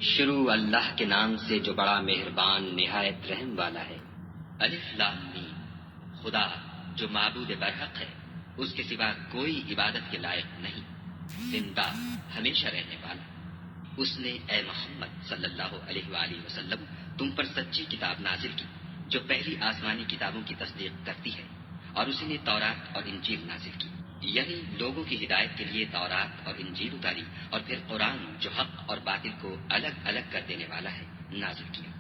شروع اللہ کے نام سے جو بڑا مہربان نہایت رحم والا ہے۔ الف لام میم۔ خدا جو معبود برحق ہے، اس کے سوا کوئی عبادت کے لائق نہیں، زندہ ہمیشہ رہنے والا۔ اس نے اے محمد صلی اللہ علیہ وآلہ وسلم تم پر سچی کتاب نازل کی جو پہلی آسمانی کتابوں کی تصدیق کرتی ہے، اور اسی نے تورات اور انجیل نازل کی، یعنی لوگوں کی ہدایت کے لیے تورات اور انجیل اتاری، اور پھر قرآن جو حق اور باطل کو الگ الگ کر دینے والا ہے نازل کیا۔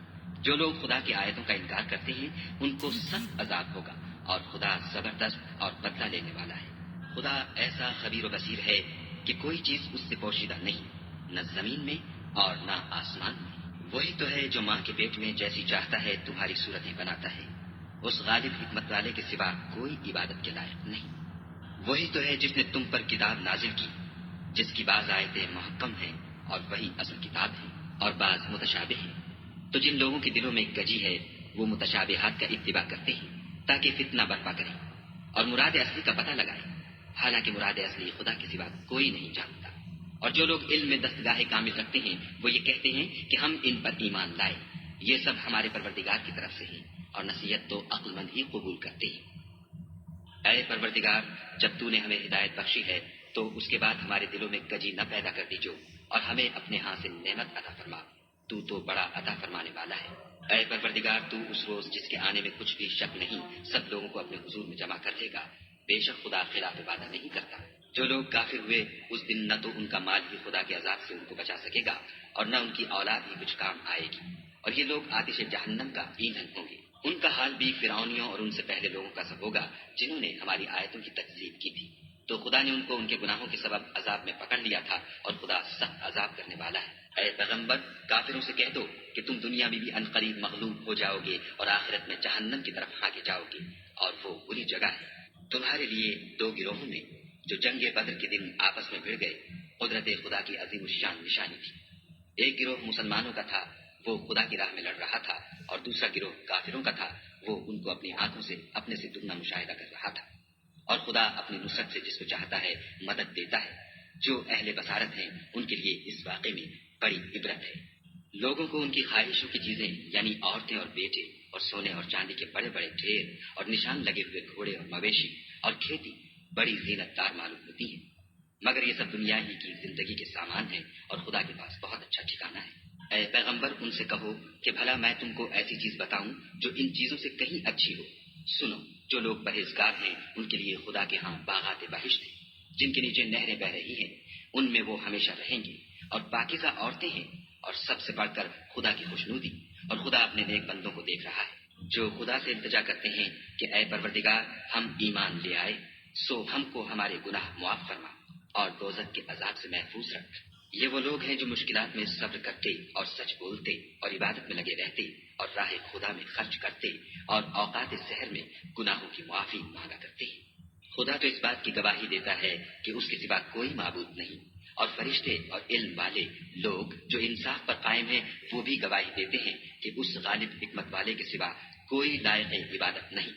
جو لوگ خدا کی آیتوں کا انکار کرتے ہیں ان کو سخت عذاب ہوگا، اور خدا زبردست اور بدلہ لینے والا ہے۔ خدا ایسا خبیر و بصیر ہے کہ کوئی چیز اس سے پوشیدہ نہیں، نہ زمین میں اور نہ آسمان میں۔ وہی تو ہے جو ماں کے پیٹ میں جیسی چاہتا ہے تمہاری صورتیں بناتا ہے، اس غالب حکمت والے کے سوا کوئی عبادت کے لائق نہیں۔ وہی تو ہے جس نے تم پر کتاب نازل کی، جس کی بعض آیتیں محکم ہیں اور وہی اصل کتاب ہے، اور بعض متشابہ ہیں۔ تو جن لوگوں کے دلوں میں کجی ہے وہ متشابہات کا اتباع کرتے ہیں تاکہ فتنہ برپا کریں اور مراد اصلی کا پتہ لگائیں، حالانکہ مراد اصلی خدا کے سوا کوئی نہیں جانتا۔ اور جو لوگ علم میں دستگاہ کامل رکھتے ہیں وہ یہ کہتے ہیں کہ ہم ان پر ایمان لائے، یہ سب ہمارے پروردگار کی طرف سے ہیں، اور نصیحت تو عقل مند ہی قبول کرتے ہیں۔ اے پروردگار، جب تو نے ہمیں ہدایت بخشی ہے تو اس کے بعد ہمارے دلوں میں کجی نہ پیدا کر دیجو، اور ہمیں اپنے ہاں سے نعمت عطا فرما، تو بڑا عطا فرمانے والا ہے۔ اے پروردگار، تو اس روز جس کے آنے میں کچھ بھی شک نہیں سب لوگوں کو اپنے حضور میں جمع کر لے گا، بے شک خدا خلاف وعدہ نہیں کرتا۔ جو لوگ کافر ہوئے اس دن نہ تو ان کا مال ہی خدا کے عذاب سے ان کو بچا سکے گا، اور نہ ان کی اولاد ہی کچھ کام آئے گی، اور یہ لوگ آتش جہنم کا ایندھن ہوں گے۔ ان کا حال بھی فرعونیوں اور ان سے پہلے لوگوں کا سب ہوگا جنہوں نے ہماری آیتوں کی تکذیب کی تھی، تو خدا نے ان کو ان کے گناہوں کے سبب عذاب میں پکڑ لیا تھا، اور خدا سخت عذاب کرنے والا ہے۔ اے پیغمبر، کافروں سے کہہ دو کہ تم دنیا میں بھی عنقریب مغلوب ہو جاؤ گے اور آخرت میں جہنم کی طرف ہانکے جاؤ گے، اور وہ بری جگہ ہے۔ تمہارے لیے دو گروہوں میں جو جنگ بدر کے دن آپس میں بھڑ گئے قدرت خدا کی عظیم الشان نشانی تھی۔ ایک گروہ مسلمانوں کا تھا، وہ خدا کی راہ میں لڑ رہا تھا، اور دوسرا گروہ کافروں کا تھا، وہ ان کو اپنی آنکھوں سے اپنے سے دگنا مشاہدہ کر رہا تھا۔ اور خدا اپنی نصرت سے جس کو چاہتا ہے مدد دیتا ہے۔ جو اہل بصارت ہیں ان کے لیے اس واقعے میں بڑی عبرت ہے۔ لوگوں کو ان کی خواہشوں کی چیزیں یعنی عورتیں اور بیٹے اور سونے اور چاندی کے بڑے بڑے ڈھیر اور نشان لگے ہوئے گھوڑے اور مویشی اور کھیتی بڑی زینت دار معلوم ہوتی ہیں، مگر یہ سب دنیا ہی کی زندگی کے سامان ہیں، اور خدا کے پاس بہت اچھا ٹھکانہ ہے۔ اے پیغمبر، ان سے کہو کہ بھلا میں تم کو ایسی چیز بتاؤں جو ان چیزوں سے کہیں اچھی ہو۔ سنو، جو لوگ پرہیزگار ہیں ان کے لیے خدا کے ہاں باغات بہشت ہیں جن کے نیچے نہریں بہ رہی ہیں، ان میں وہ ہمیشہ رہیں گے، اور پاکیزہ عورتیں ہیں، اور سب سے بڑھ کر خدا کی خوشنودی، اور خدا اپنے نیک بندوں کو دیکھ رہا ہے جو خدا سے التجا کرتے ہیں کہ اے پروردگار، ہم ایمان لے آئے، سو ہم کو ہمارے گناہ معاف فرما اور دوزخ کے عذاب سے محفوظ رکھ۔ یہ وہ لوگ ہیں جو مشکلات میں صبر کرتے اور سچ بولتے اور عبادت میں لگے رہتے اور راہ خدا میں خرچ کرتے اور اوقات سحر میں گناہوں کی معافی مانگا کرتے ہیں۔ خدا تو اس بات کی گواہی دیتا ہے کہ اس کے سوا کوئی معبود نہیں، اور فرشتے اور علم والے لوگ جو انصاف پر قائم ہیں وہ بھی گواہی دیتے ہیں کہ اس غالب حکمت والے کے سوا کوئی لائق عبادت نہیں۔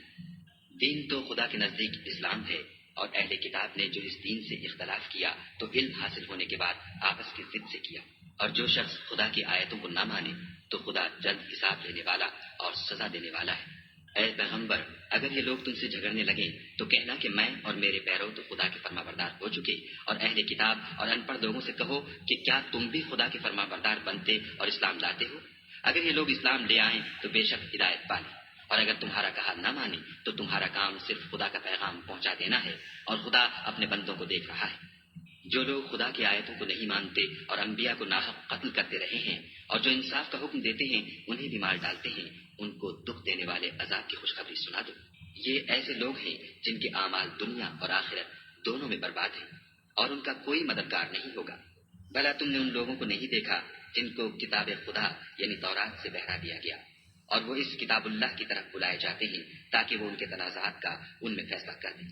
دین تو خدا کے نزدیک اسلام ہے، اور اہل کتاب نے جو اس دین سے اختلاف کیا تو علم حاصل ہونے کے بعد آپس کی ضد سے کیا، اور جو شخص خدا کی آیتوں کو نہ مانے تو خدا جلد حساب لینے والا اور سزا دینے والا ہے۔ اے پیغمبر، اگر یہ لوگ تم سے جھگڑنے لگیں تو کہنا کہ میں اور میرے پیرو تو خدا کے فرما بردار ہو چکے، اور اہل کتاب اور ان پڑھ لوگوں سے کہو کہ کیا تم بھی خدا کے فرما بردار بنتے اور اسلام لاتے ہو؟ اگر یہ لوگ اسلام لے آئیں تو بے شک ہدایت پالیں، اور اگر تمہارا کہا نہ مانے تو تمہارا کام صرف خدا کا پیغام پہنچا دینا ہے، اور خدا اپنے بندوں کو دیکھ رہا ہے۔ جو لوگ خدا کی آیتوں کو نہیں مانتے اور انبیاء کو ناحق قتل کرتے رہے ہیں اور جو انصاف کا حکم دیتے ہیں انہیں بھی مار ڈالتے ہیں، ان کو دکھ دینے والے عذاب کی خوشخبری سنا دو۔ یہ ایسے لوگ ہیں جن کے اعمال دنیا اور آخرت دونوں میں برباد ہیں، اور ان کا کوئی مددگار نہیں ہوگا۔ بھلا تم نے ان لوگوں کو نہیں دیکھا جن کو کتاب خدا یعنی تورات سے بہرا دیا گیا، اور وہ اس کتاب اللہ کی طرف بلائے جاتے ہیں تاکہ وہ ان کے تنازعات کا ان میں فیصلہ کر دیں،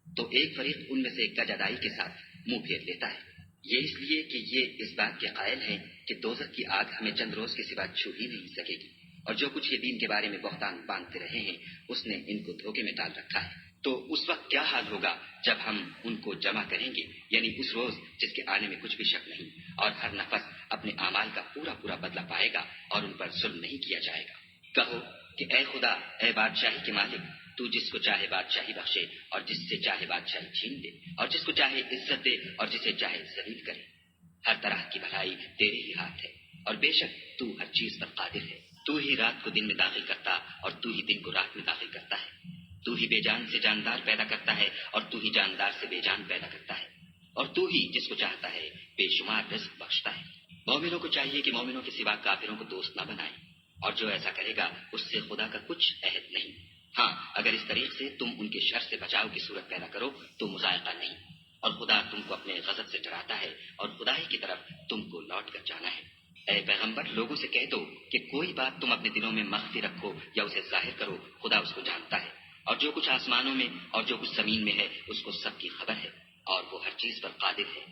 تو ایک فریق ان میں سے کج ادائی کے ساتھ منہ پھیر لیتا ہے، یہ اس لیے کہ یہ اس بات کے قائل ہیں کہ دوزخ کی آگ ہمیں چند روز کے سوا چھو ہی نہیں سکے گی، اور جو کچھ یہ دین کے بارے میں بہتان باندھتے رہے ہیں اس نے ان کو دھوکے میں ڈال رکھا ہے۔ تو اس وقت کیا حال ہوگا جب ہم ان کو جمع کریں گے، یعنی اس روز جس کے آنے میں کچھ بھی شک نہیں، اور ہر نفس اپنے اعمال کا پورا پورا بدلہ پائے گا اور ان پر ظلم نہیں کیا جائے گا۔ کہو کہ اے خدا، اے بادشاہی کے مالک، تو جس کو چاہے بادشاہی بخشے اور جس سے چاہے بادشاہی چھین دے، اور جس کو چاہے عزت دے اور جسے چاہے ذلیل کرے۔ ہر طرح کی بھلائی تیرے ہی ہاتھ ہے، اور بے شک تو ہر چیز پر قادر ہے۔ تو ہی رات کو دن میں داخل کرتا اور تو ہی دن کو رات میں داخل کرتا ہے۔ تو ہی بے جان سے جاندار پیدا کرتا ہے اور تو ہی جاندار سے بے جان پیدا کرتا ہے، اور تو ہی جس کو چاہتا ہے بے شمار رزق بخشتا ہے۔ مومنوں کو چاہیے کہ مومنوں کے سوا کافروں کو دوست نہ بنائیں، اور جو ایسا کرے گا اس سے خدا کا کچھ عہد نہیں۔ ہاں، اگر اس طریق سے تم ان کے شر سے بچاؤ کی صورت پیدا کرو تو مذائقہ نہیں، اور خدا تم کو اپنے غضب سے ڈراتا ہے اور خدا ہی کی طرف تم کو لوٹ کر جانا ہے۔ اے پیغمبر، لوگوں سے کہہ دو کہ کوئی بات تم اپنے دلوں میں مخفی رکھو یا اسے ظاہر کرو، خدا اس کو جانتا ہے، اور جو کچھ آسمانوں میں اور جو کچھ زمین میں ہے اس کو سب کی خبر ہے، اور وہ ہر چیز پر قادر ہے۔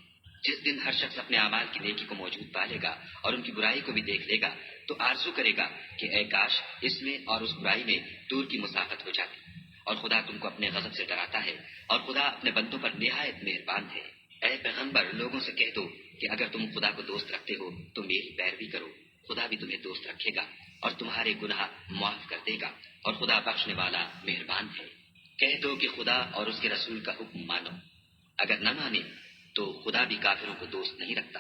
جس دن ہر شخص اپنے اعمال کی نیکی کو موجود پا لے گا اور ان کی برائی کو بھی دیکھ لے گا تو آرزو کرے گا کہ اے کاش اس میں اور اس برائی میں دور کی مسافت ہو جاتی۔ اور خدا تم کو اپنے غضب سے ڈراتا ہے، اور خدا اپنے بندوں پر نہایت مہربان ہے۔ اے پیغمبر، لوگوں سے کہہ دو کہ اگر تم خدا کو دوست رکھتے ہو تو میری پیروی کرو، خدا بھی تمہیں دوست رکھے گا اور تمہارے گناہ معاف کر دے گا، اور خدا بخشنے والا مہربان ہے۔ کہہ دو کہ خدا اور اس کے رسول کا حکم مانو، اگر نہ مانے تو خدا بھی کافروں کو دوست نہیں رکھتا۔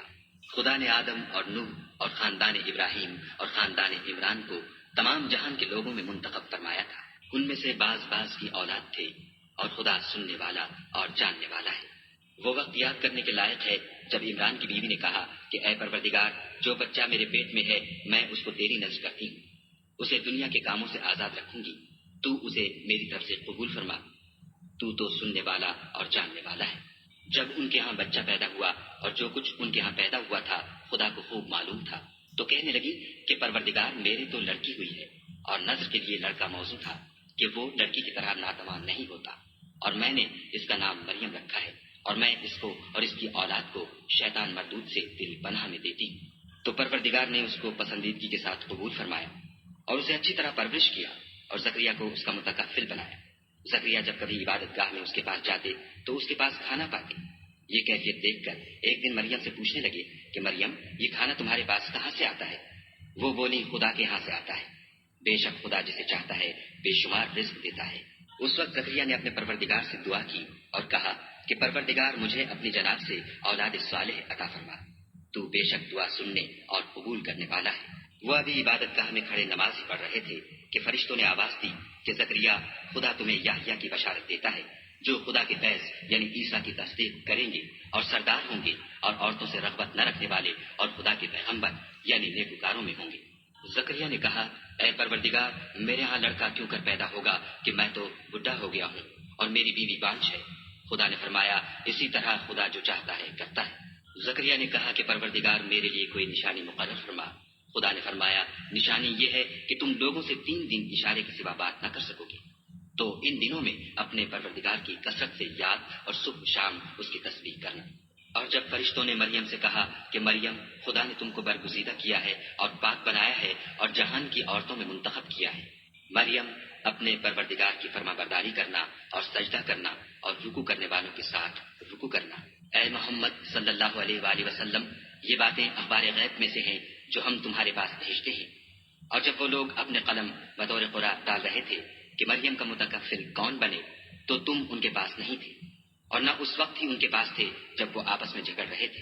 خدا نے آدم اور نوح اور خاندان ابراہیم اور خاندان عمران کو تمام جہان کے لوگوں میں منتخب فرمایا تھا، ان میں سے بعض بعض کی اولاد تھے، اور خدا سننے والا اور جاننے والا ہے۔ وہ وقت یاد کرنے کے لائق ہے جب عمران کی بیوی نے کہا کہ اے پروردگار، جو بچہ میرے پیٹ میں ہے میں اس کو تیری نذر کرتی ہوں، اسے دنیا کے کاموں سے آزاد رکھوں گی، تو اسے میری طرف سے قبول فرما، تو سننے والا اور جاننے والا ہے۔ جب ان کے ہاں بچہ پیدا ہوا اور جو کچھ ان کے ہاں پیدا ہوا تھا خدا کو خوب معلوم تھا، تو کہنے لگی کہ پروردگار، میرے تو لڑکی ہوئی ہے، اور نذر کے لیے لڑکا موزوں تھا کہ وہ لڑکی کی طرح ناتوان نہیں ہوتا، اور میں نے اس کا نام مریم رکھا ہے، اور میں اس کو اور اس کی اولاد کو شیطان مردود سے دل پناہ میں دیتی ہوں۔ تو پروردگار نے اس کو پسندیدگی کے ساتھ قبول فرمایا اور اسے اچھی طرح پرورش کیا اور زکریا کو اس کا متکفل بنایا۔ زکریا جب کبھی عبادت گاہ میں اس کے پاس جاتے تو اس کے پاس کھانا پاتے۔ یہ کیفیت دیکھ کر ایک دن مریم سے پوچھنے لگے کہ مریم، یہ کھانا تمہارے پاس کہاں سے آتا ہے؟ وہ بولی، خدا کے ہاں سے آتا ہے، بے شک خدا جسے چاہتا ہے بے شمار رزق دیتا ہے۔ اس وقت زکریا نے اپنے پروردگار سے دعا کی اور کہا کہ پروردگار، مجھے اپنی جناب سے اولاد صالح عطا فرما، تو بے شک دعا سننے اور قبول کرنے والا ہے۔ وہ ابھی عبادت گاہ میں کھڑے نماز ہی پڑھ رہے تھے کہ فرشتوں نے آواز دی کہ زکریا، خدا تمہیں یحییٰ کی بشارت دیتا ہے، جو خدا کے فیض یعنی عیسیٰ کی تصدیق کریں گے اور سردار ہوں گے اور عورتوں سے رغبت نہ رکھنے والے اور خدا کے پیغمبر یعنی نیکوکاروں میں ہوں گے۔ زکریا نے کہا، اے پروردگار، میرے ہاں لڑکا کیوں کر پیدا ہوگا کہ میں تو بڈھا ہو گیا ہوں اور میری بیوی بانجھ ہے۔ خدا نے فرمایا، اسی طرح خدا جو چاہتا ہے کرتا ہے۔ زکریا نے کہا کہ پروردگار، میرے لیے کوئی نشانی مقرر فرما۔ خدا نے فرمایا، نشانی یہ ہے کہ تم لوگوں سے 3 دن اشارے کے سوا بات نہ کر سکو گے، تو ان دنوں میں اپنے پروردگار کی کثرت سے یاد اور صبح شام اس کی تسبیح کرنا۔ اور جب فرشتوں نے مریم سے کہا کہ مریم، خدا نے تم کو برگزیدہ کیا ہے اور پاک بنایا ہے اور جہان کی عورتوں میں منتخب کیا ہے، مریم، اپنے پروردگار کی فرما برداری کرنا اور سجدہ کرنا اور رکوع کرنے والوں کے ساتھ رکوع کرنا۔ اے محمد صلی اللہ علیہ وآلہ وسلم، یہ باتیں اخبار غیب میں سے ہیں جو ہم تمہارے پاس بھیجتے ہیں۔ اور جب وہ لوگ اپنے قلم بطور قرآن ڈال رہے تھے کہ مریم کا متکفل کون بنے، تو تم ان کے پاس نہیں تھے، اور نہ اس وقت ہی ان کے پاس تھے جب وہ آپس میں جھگڑ رہے تھے۔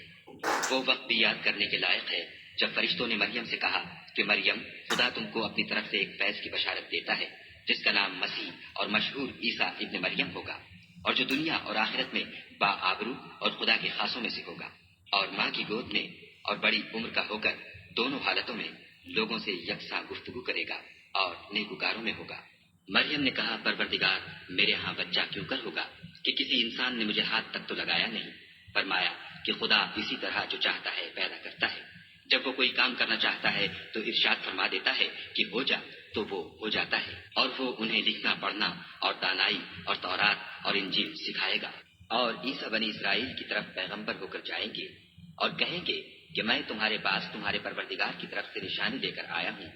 وہ وقت بھی یاد کرنے کے لائق ہے جب فرشتوں نے مریم سے کہا کہ مریم، خدا تم کو اپنی طرف سے ایک فیض کی بشارت دیتا ہے جس کا نام مسیح اور مشہور عیسیٰ ابن مریم ہوگا، اور جو دنیا اور آخرت میں با آبرو اور خدا کے خاصوں میں سے ہوگا، اور ماں کی گود میں اور بڑی عمر کا ہو کر دونوں حالتوں میں لوگوں سے یکساں گفتگو کرے گا اور نیکوکاروں میں ہوگا۔ مریم نے کہا، پروردگار، میرے ہاں بچہ کیوں کر ہوگا کہ کسی انسان نے مجھے ہاتھ تک تو لگایا نہیں۔ فرمایا کہ خدا اسی طرح جو چاہتا ہے پیدا کرتا ہے، جب وہ کوئی کام کرنا چاہتا ہے تو ارشاد فرما دیتا ہے کہ ہو جا، تو وہ ہو جاتا ہے، اور وہ انہیں لکھنا پڑھنا اور دانائی اور تورات اور انجیل سکھائے گا۔ اور عیسیٰ بنی اسرائیل کی طرف پیغمبر ہو کر جائیں گے اور کہیں گے کہ میں تمہارے پاس تمہارے پروردگار کی طرف سے نشانی لے کر آیا ہوں،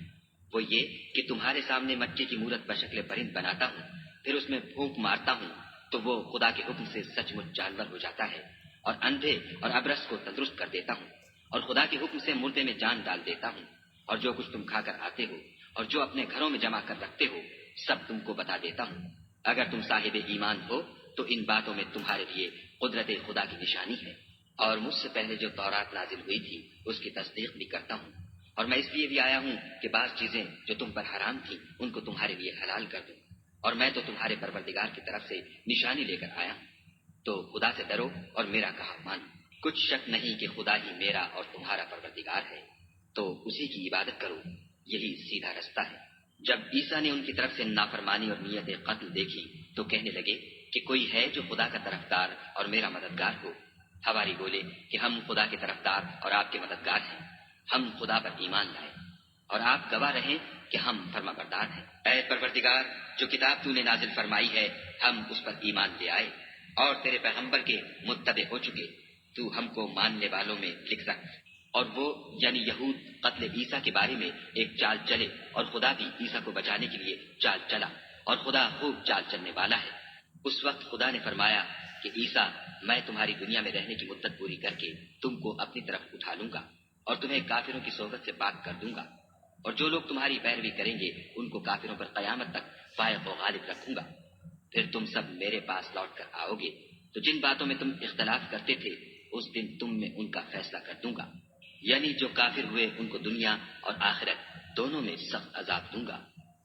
وہ یہ کہ تمہارے سامنے مٹی کی مورت بشکل پرند بناتا ہوں، پھر اس میں پھونک مارتا ہوں تو وہ خدا کے حکم سے سچ مچ جانور ہو جاتا ہے، اور اندھے اور ابرص کو تندرست کر دیتا ہوں، اور خدا کے حکم سے مردے میں جان ڈال دیتا ہوں، اور جو کچھ تم کھا کر آتے ہو اور جو اپنے گھروں میں جمع کر رکھتے ہو سب تم کو بتا دیتا ہوں۔ اگر تم صاحب ایمان ہو تو ان باتوں میں تمہارے لیے قدرت خدا کی نشانی ہے، اور مجھ سے پہلے جو تورات نازل ہوئی تھی اس کی تصدیق بھی کرتا ہوں، اور میں اس لیے بھی آیا ہوں کہ بعض چیزیں جو تم پر حرام تھیں ان کو تمہارے لیے حلال کر دوں، اور میں تو تمہارے پروردگار کی طرف سے نشانی لے کر آیا ہوں۔ تو خدا سے ڈرو اور میرا کہا مانو، کچھ شک نہیں کہ خدا ہی میرا اور تمہارا پروردگار ہے، تو اسی کی عبادت کرو، یہی سیدھا رستہ ہے۔ جب عیسیٰ نے ان کی طرف سے نافرمانی اور نیت قتل دیکھی تو کہنے لگے کہ کوئی ہے جو خدا کا طرفدار اور میرا مددگار ہو؟ حواری بولے کہ ہم خدا کے طرفدار اور آپ کے مددگار ہیں، ہم خدا پر ایمان لائے اور آپ گواہ رہیں کہ ہم فرما بردار ہیں۔ اے پروردگار، جو کتاب تو نے نازل فرمائی ہے ہم اس پر ایمان لے آئے اور تیرے پیغمبر کے متبع ہو چکے، تو ہم کو ماننے والوں میں لکھ رکھ۔ اور وہ یعنی یہود قتل عیسیٰ کے بارے میں ایک چال چلے، اور خدا بھی عیسیٰ کو بچانے کے لیے چال چلا، اور خدا خوب چال چلنے والا ہے۔ اس وقت خدا نے فرمایا کہ عیسیٰ، میں تمہاری دنیا میں رہنے کی مدت پوری کر کے تم کو اپنی طرف اٹھا لوں گا اور تمہیں کافروں کی صحبت سے پاک کر دوں گا، اور جو لوگ تمہاری پیروی کریں گے ان کو کافروں پر قیامت تک فائق و غالب رکھوں گا۔ پھر تم سب میرے پاس لوٹ کر آؤ گے تو جن باتوں میں تم اختلاف کرتے تھے اس دن تم میں ان کا فیصلہ کر دوں گا، یعنی جو کافر ہوئے ان کو دنیا اور آخرت دونوں میں سخت عذاب دوں گا،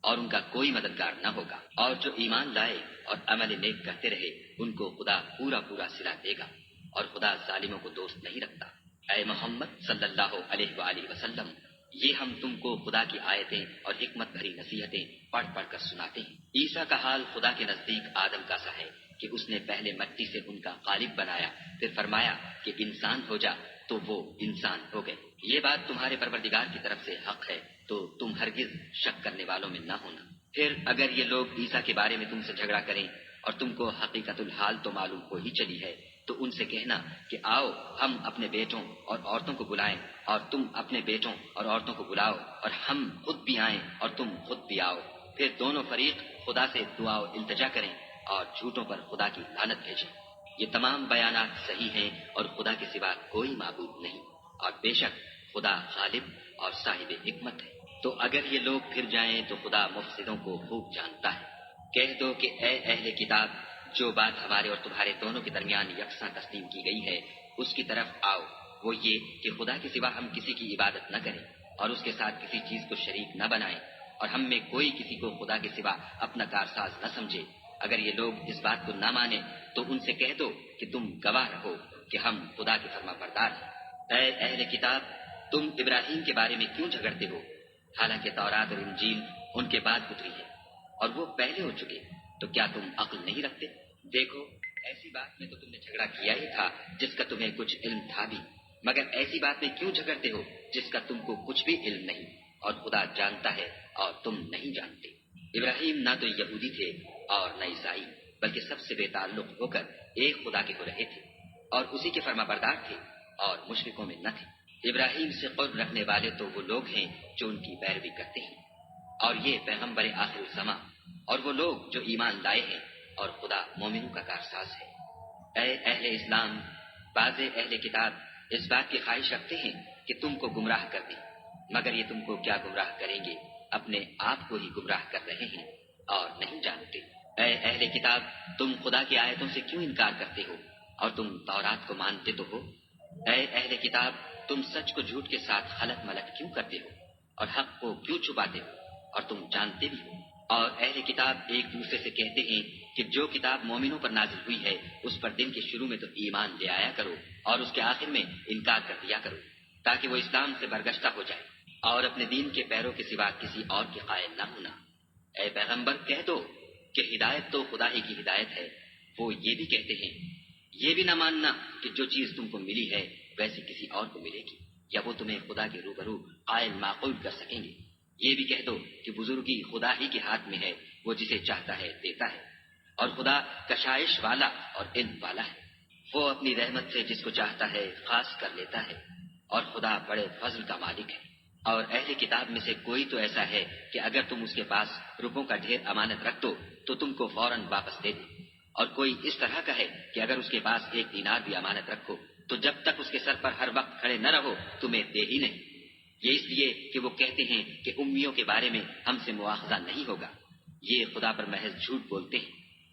اور ان کا کوئی مددگار نہ ہوگا۔ اور جو ایمان لائے اور عمل نیک کرتے رہے ان کو خدا پورا پورا صلہ دے گا، اور خدا ظالموں کو دوست نہیں رکھتا۔ اے محمد صلی اللہ علیہ وآلہ وسلم، یہ ہم تم کو خدا کی آیتیں اور حکمت بھری نصیحتیں پڑھ پڑھ کر سناتے ہیں۔ عیسیٰ کا حال خدا کے نزدیک آدم کا سا ہے کہ اس نے پہلے مٹی سے ان کا قالب بنایا، پھر فرمایا کہ انسان ہو جا، تو وہ انسان ہو گئے۔ یہ بات تمہارے پروردگار کی طرف سے حق ہے، تو تم ہرگز شک کرنے والوں میں نہ ہونا۔ پھر اگر یہ لوگ عیسیٰ کے بارے میں تم سے جھگڑا کریں اور تم کو حقیقت الحال تو معلوم ہو ہی چلی ہے، تو ان سے کہنا کہ آؤ ہم اپنے بیٹوں اور عورتوں کو بلائیں اور تم اپنے بیٹوں اور عورتوں کو بلاؤ، اور ہم خود بھی آئیں اور تم خود بھی آؤ، پھر دونوں فریق خدا سے دعا و التجا کریں اور جھوٹوں پر خدا کی لعنت بھیجیں۔ یہ تمام بیانات صحیح ہیں اور خدا کے سوا کوئی معبود نہیں، اور بے شک خدا غالب اور صاحب حکمت ہے۔ تو اگر یہ لوگ پھر جائیں تو خدا مفسدوں کو خوب جانتا ہے۔ کہہ دو کہ اے اہل کتاب، جو بات ہمارے اور تمہارے دونوں کے درمیان یکساں تسلیم کی گئی ہے اس کی طرف آؤ، وہ یہ کہ خدا کے سوا ہم کسی کی عبادت نہ کریں اور اس کے ساتھ کسی چیز کو شریک نہ بنائیں، اور ہم میں کوئی کسی کو خدا کے سوا اپنا کارساز نہ سمجھے۔ اگر یہ لوگ اس بات کو نہ مانیں تو ان سے کہہ دو کہ تم گواہ رہو کہ ہم خدا کے فرما بردار ہیں۔ اے اہل کتاب، تم ابراہیم کے بارے میں کیوں جھگڑتے ہو؟ حالانکہ تورات اور انجیل ان کے بعد اتری ہے اور وہ پہلے ہو چکے، تو کیا تم عقل نہیں رکھتے؟ دیکھو، ایسی بات میں تو تم نے جھگڑا کیا ہی تھا جس کا تمہیں کچھ علم تھا بھی، مگر ایسی بات میں کیوں جھگڑتے ہو جس کا تم کو کچھ بھی علم نہیں، اور خدا جانتا ہے اور تم نہیں جانتے۔ ابراہیم نہ تو یہودی تھے اور نہ عیسائی، بلکہ سب سے بے تعلق ہو کر ایک خدا کے ہو رہے تھے اور اسی کے فرما بردار تھے اور مشرکوں میں نہ تھے۔ ابراہیم سے قرب رکھنے والے تو وہ لوگ ہیں جو ان کی پیروی کرتے ہیں، اور یہ پیغمبر آخر الزماں، اور وہ لوگ جو ایمان لائے ہیں، اور خدا مومنوں کا کارساز ہے۔ اے اہل اسلام، بعض اہل کتاب اس بات کی خواہش رکھتے ہیں کہ تم کو گمراہ کر دیں، مگر یہ تم کو کیا گمراہ کریں گے، اپنے آپ کو ہی گمراہ کر رہے ہیں اور نہیں جانتے۔ اے اہل کتاب، تم خدا کی آیتوں سے کیوں انکار کرتے ہو اور تم تورات کو مانتے تو ہو؟ اے اہل کتاب، تم سچ کو جھوٹ کے ساتھ خلط ملط کیوں کرتے ہو اور حق کو کیوں چھپاتے ہو اور تم جانتے بھی ہو؟ اور اہل کتاب ایک دوسرے سے کہتے ہیں کہ جو کتاب مومنوں پر نازل ہوئی ہے اس پر دن کے شروع میں تو ایمان لے آیا کرو اور اس کے آخر میں انکار کر دیا کرو، تاکہ وہ اسلام سے برگشتہ ہو جائے اور اپنے دین کے پیروں کے سوا کسی اور کے قائل نہ ہونا۔ اے پیغمبر، کہہ دو کہ ہدایت تو خدا ہی کی ہدایت ہے۔ وہ یہ بھی کہتے ہیں، یہ بھی نہ ماننا کہ جو چیز تم کو ملی ہے ویسی کسی اور کو ملے گی، یا وہ تمہیں خدا کے روبرو قائل معقول کر سکیں گے۔ یہ بھی کہہ دو کہ بزرگی خدا ہی کے ہاتھ میں ہے، وہ جسے چاہتا ہے دیتا ہے، اور خدا کشائش والا اور علم والا ہے۔ وہ اپنی رحمت سے جس کو چاہتا ہے خاص کر لیتا ہے، اور خدا بڑے فضل کا مالک ہے۔ اور اہل کتاب میں سے کوئی تو ایسا ہے کہ اگر تم اس کے پاس روپوں کا ڈھیر امانت رکھ دو تو تم کو فوراً واپس دے دے، اور کوئی اس طرح کا ہے کہ اگر اس کے پاس 1 دینار بھی امانت رکھو تو جب تک اس کے سر پر ہر وقت کھڑے نہ رہو تمہیں دے ہی نہیں۔ یہ اس لیے کہ وہ کہتے ہیں کہ امیوں کے بارے میں ہم سے مواخذہ نہیں ہوگا۔ یہ خدا پر محض جھوٹ بولتے ہیں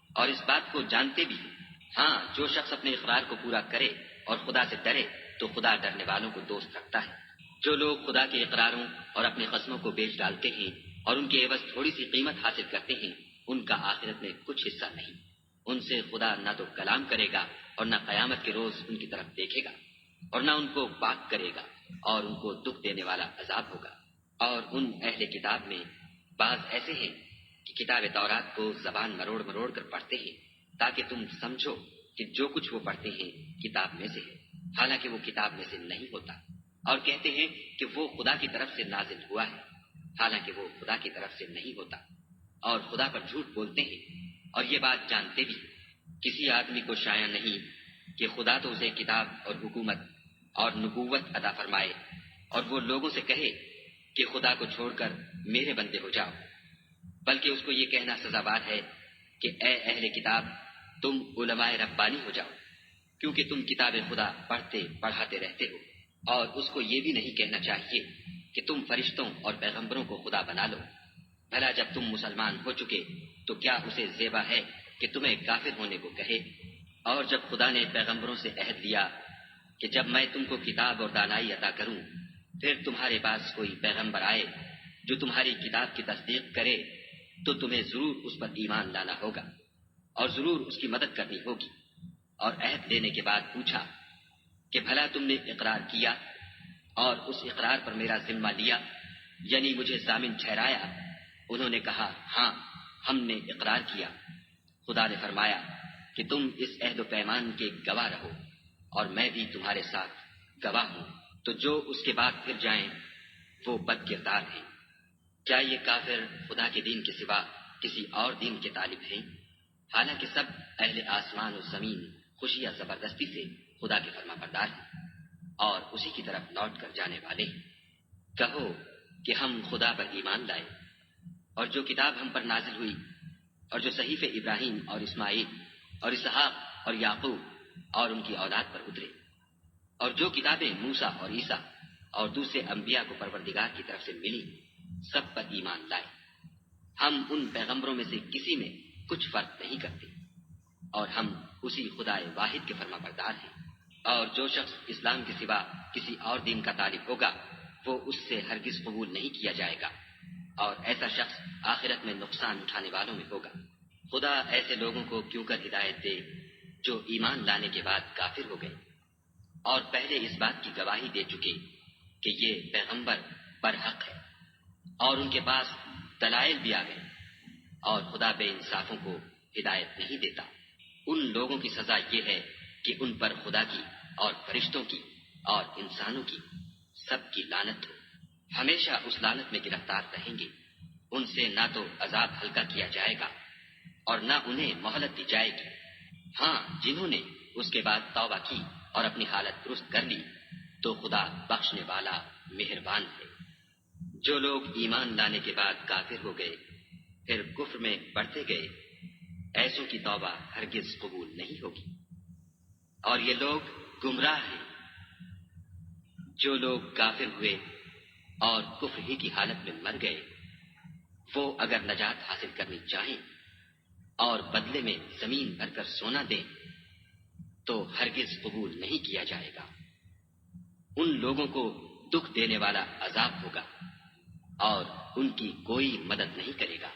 اور اس بات کو جانتے بھی ہیں۔ ہاں، جو شخص اپنے اقرار کو پورا کرے اور خدا سے ڈرے تو خدا ڈرنے والوں کو دوست رکھتا ہے۔ جو لوگ خدا کے اقراروں اور اپنے قسموں کو بیچ ڈالتے ہیں اور ان کے عوض تھوڑی سی قیمت حاصل کرتے ہیں، ان کا آخرت میں کچھ حصہ نہیں۔ ان سے خدا نہ تو کلام کرے گا اور نہ قیامت کے روز ان کی طرف دیکھے گا، اور نہ ان کو پاک کرے گا، اور ان کو دکھ دینے والا عذاب ہوگا۔ اور ان اہل کتاب میں بعض ایسے ہیں کہ کتاب تورات کو زبان مروڑ مروڑ کر پڑھتے ہیں تاکہ تم سمجھو کہ جو کچھ وہ پڑھتے ہیں کتاب میں سے ہے، حالانکہ وہ کتاب میں سے نہیں ہوتا، اور کہتے ہیں کہ وہ خدا کی طرف سے نازل ہوا ہے، حالانکہ وہ خدا کی طرف سے نہیں ہوتا، اور خدا پر جھوٹ بولتے ہیں اور یہ بات جانتے بھی۔ کسی آدمی کو شایع نہیں کہ خدا تو اسے کتاب اور حکومت اور نبوت عطا فرمائے اور وہ لوگوں سے کہے کہ خدا کو چھوڑ کر میرے بندے ہو جاؤ، بلکہ اس کو یہ کہنا سزاوار ہے کہ اے اہل کتاب تم علماء ربانی ہو جاؤ، کیونکہ تم کتاب خدا پڑھتے پڑھاتے رہتے ہو۔ اور اس کو یہ بھی نہیں کہنا چاہیے کہ تم فرشتوں اور پیغمبروں کو خدا بنا لو۔ بھلا جب تم مسلمان ہو چکے تو کیا اسے زیبا ہے کہ تمہیں کافر ہونے کو کہے؟ اور جب خدا نے پیغمبروں سے عہد لیا کہ جب میں تم کو کتاب اور دانائی عطا کروں پھر تمہارے پاس کوئی پیغمبر آئے جو تمہاری کتاب کی تصدیق کرے تو تمہیں ضرور اس پر ایمان لانا ہوگا اور ضرور اس کی مدد کرنی ہوگی۔ اور عہد لینے کے بعد پوچھا کہ بھلا تم نے اقرار کیا اور اس اقرار پر میرا ذمہ لیا، یعنی مجھے ضامن ٹھہرایا؟ انہوں نے کہا ہاں ہم نے اقرار کیا۔ خدا نے فرمایا کہ تم اس عہد و پیمان کے گواہ رہو اور میں بھی تمہارے ساتھ گواہ ہوں۔ تو جو اس کے بعد پھر جائیں وہ بد کردار ہیں۔ کیا یہ کافر خدا کے دین کے سوا کسی اور دین کے طالب ہیں؟ حالانکہ سب اہل آسمان و زمین خوشی یا زبردستی سے خدا کے فرما بردار ہیں اور اسی کی طرف لوٹ کر جانے والے ہیں۔ کہو کہ ہم خدا پر ایمان لائے اور جو کتاب ہم پر نازل ہوئی اور جو صحیفے ابراہیم اور اسماعیل اور اسحاق اور یعقوب اور ان کی اولاد پر اترے، اور جو کتابیں موسیٰ اور عیسیٰ اور دوسرے انبیاء کو پروردگار کی طرف سے ملی، سب پر ایمان لائے۔ ہم ان پیغمبروں میں سے کسی میں کچھ فرق نہیں کرتے اور ہم اسی خدا واحد کے فرما بردار ہیں۔ اور جو شخص اسلام کے سوا کسی اور دین کا طالب ہوگا وہ اس سے ہرگز قبول نہیں کیا جائے گا، اور ایسا شخص آخرت میں نقصان اٹھانے والوں میں ہوگا۔ خدا ایسے لوگوں کو کیوں کر ہدایت دے جو ایمان لانے کے بعد کافر ہو گئے اور پہلے اس بات کی گواہی دے چکے کہ یہ پیغمبر برحق ہے اور ان کے پاس دلائل بھی آ گئے، اور خدا بے انصافوں کو ہدایت نہیں دیتا۔ ان لوگوں کی سزا یہ ہے کہ ان پر خدا کی اور فرشتوں کی اور انسانوں کی سب کی لعنت ہو، ہمیشہ اس لعنت میں گرفتار رہیں گے۔ ان سے نہ تو عذاب ہلکا کیا جائے گا اور نہ انہیں مہلت دی جائے گی۔ ہاں، جنہوں نے اس کے بعد توبہ کی اور اپنی حالت درست کر لی تو خدا بخشنے والا مہربان ہے۔ جو لوگ ایمان لانے کے بعد کافر ہو گئے پھر کفر میں بڑھتے گئے، ایسوں کی توبہ ہرگز قبول نہیں ہوگی، اور یہ لوگ گمراہ ہیں۔ جو لوگ کافر ہوئے اور کفر ہی کی حالت میں مر گئے وہ اگر نجات حاصل کرنی چاہیں اور بدلے میں زمین بھر کر سونا دیں تو ہرگز قبول نہیں کیا جائے گا۔ ان لوگوں کو دکھ دینے والا عذاب ہوگا اور ان کی کوئی مدد نہیں کرے گا۔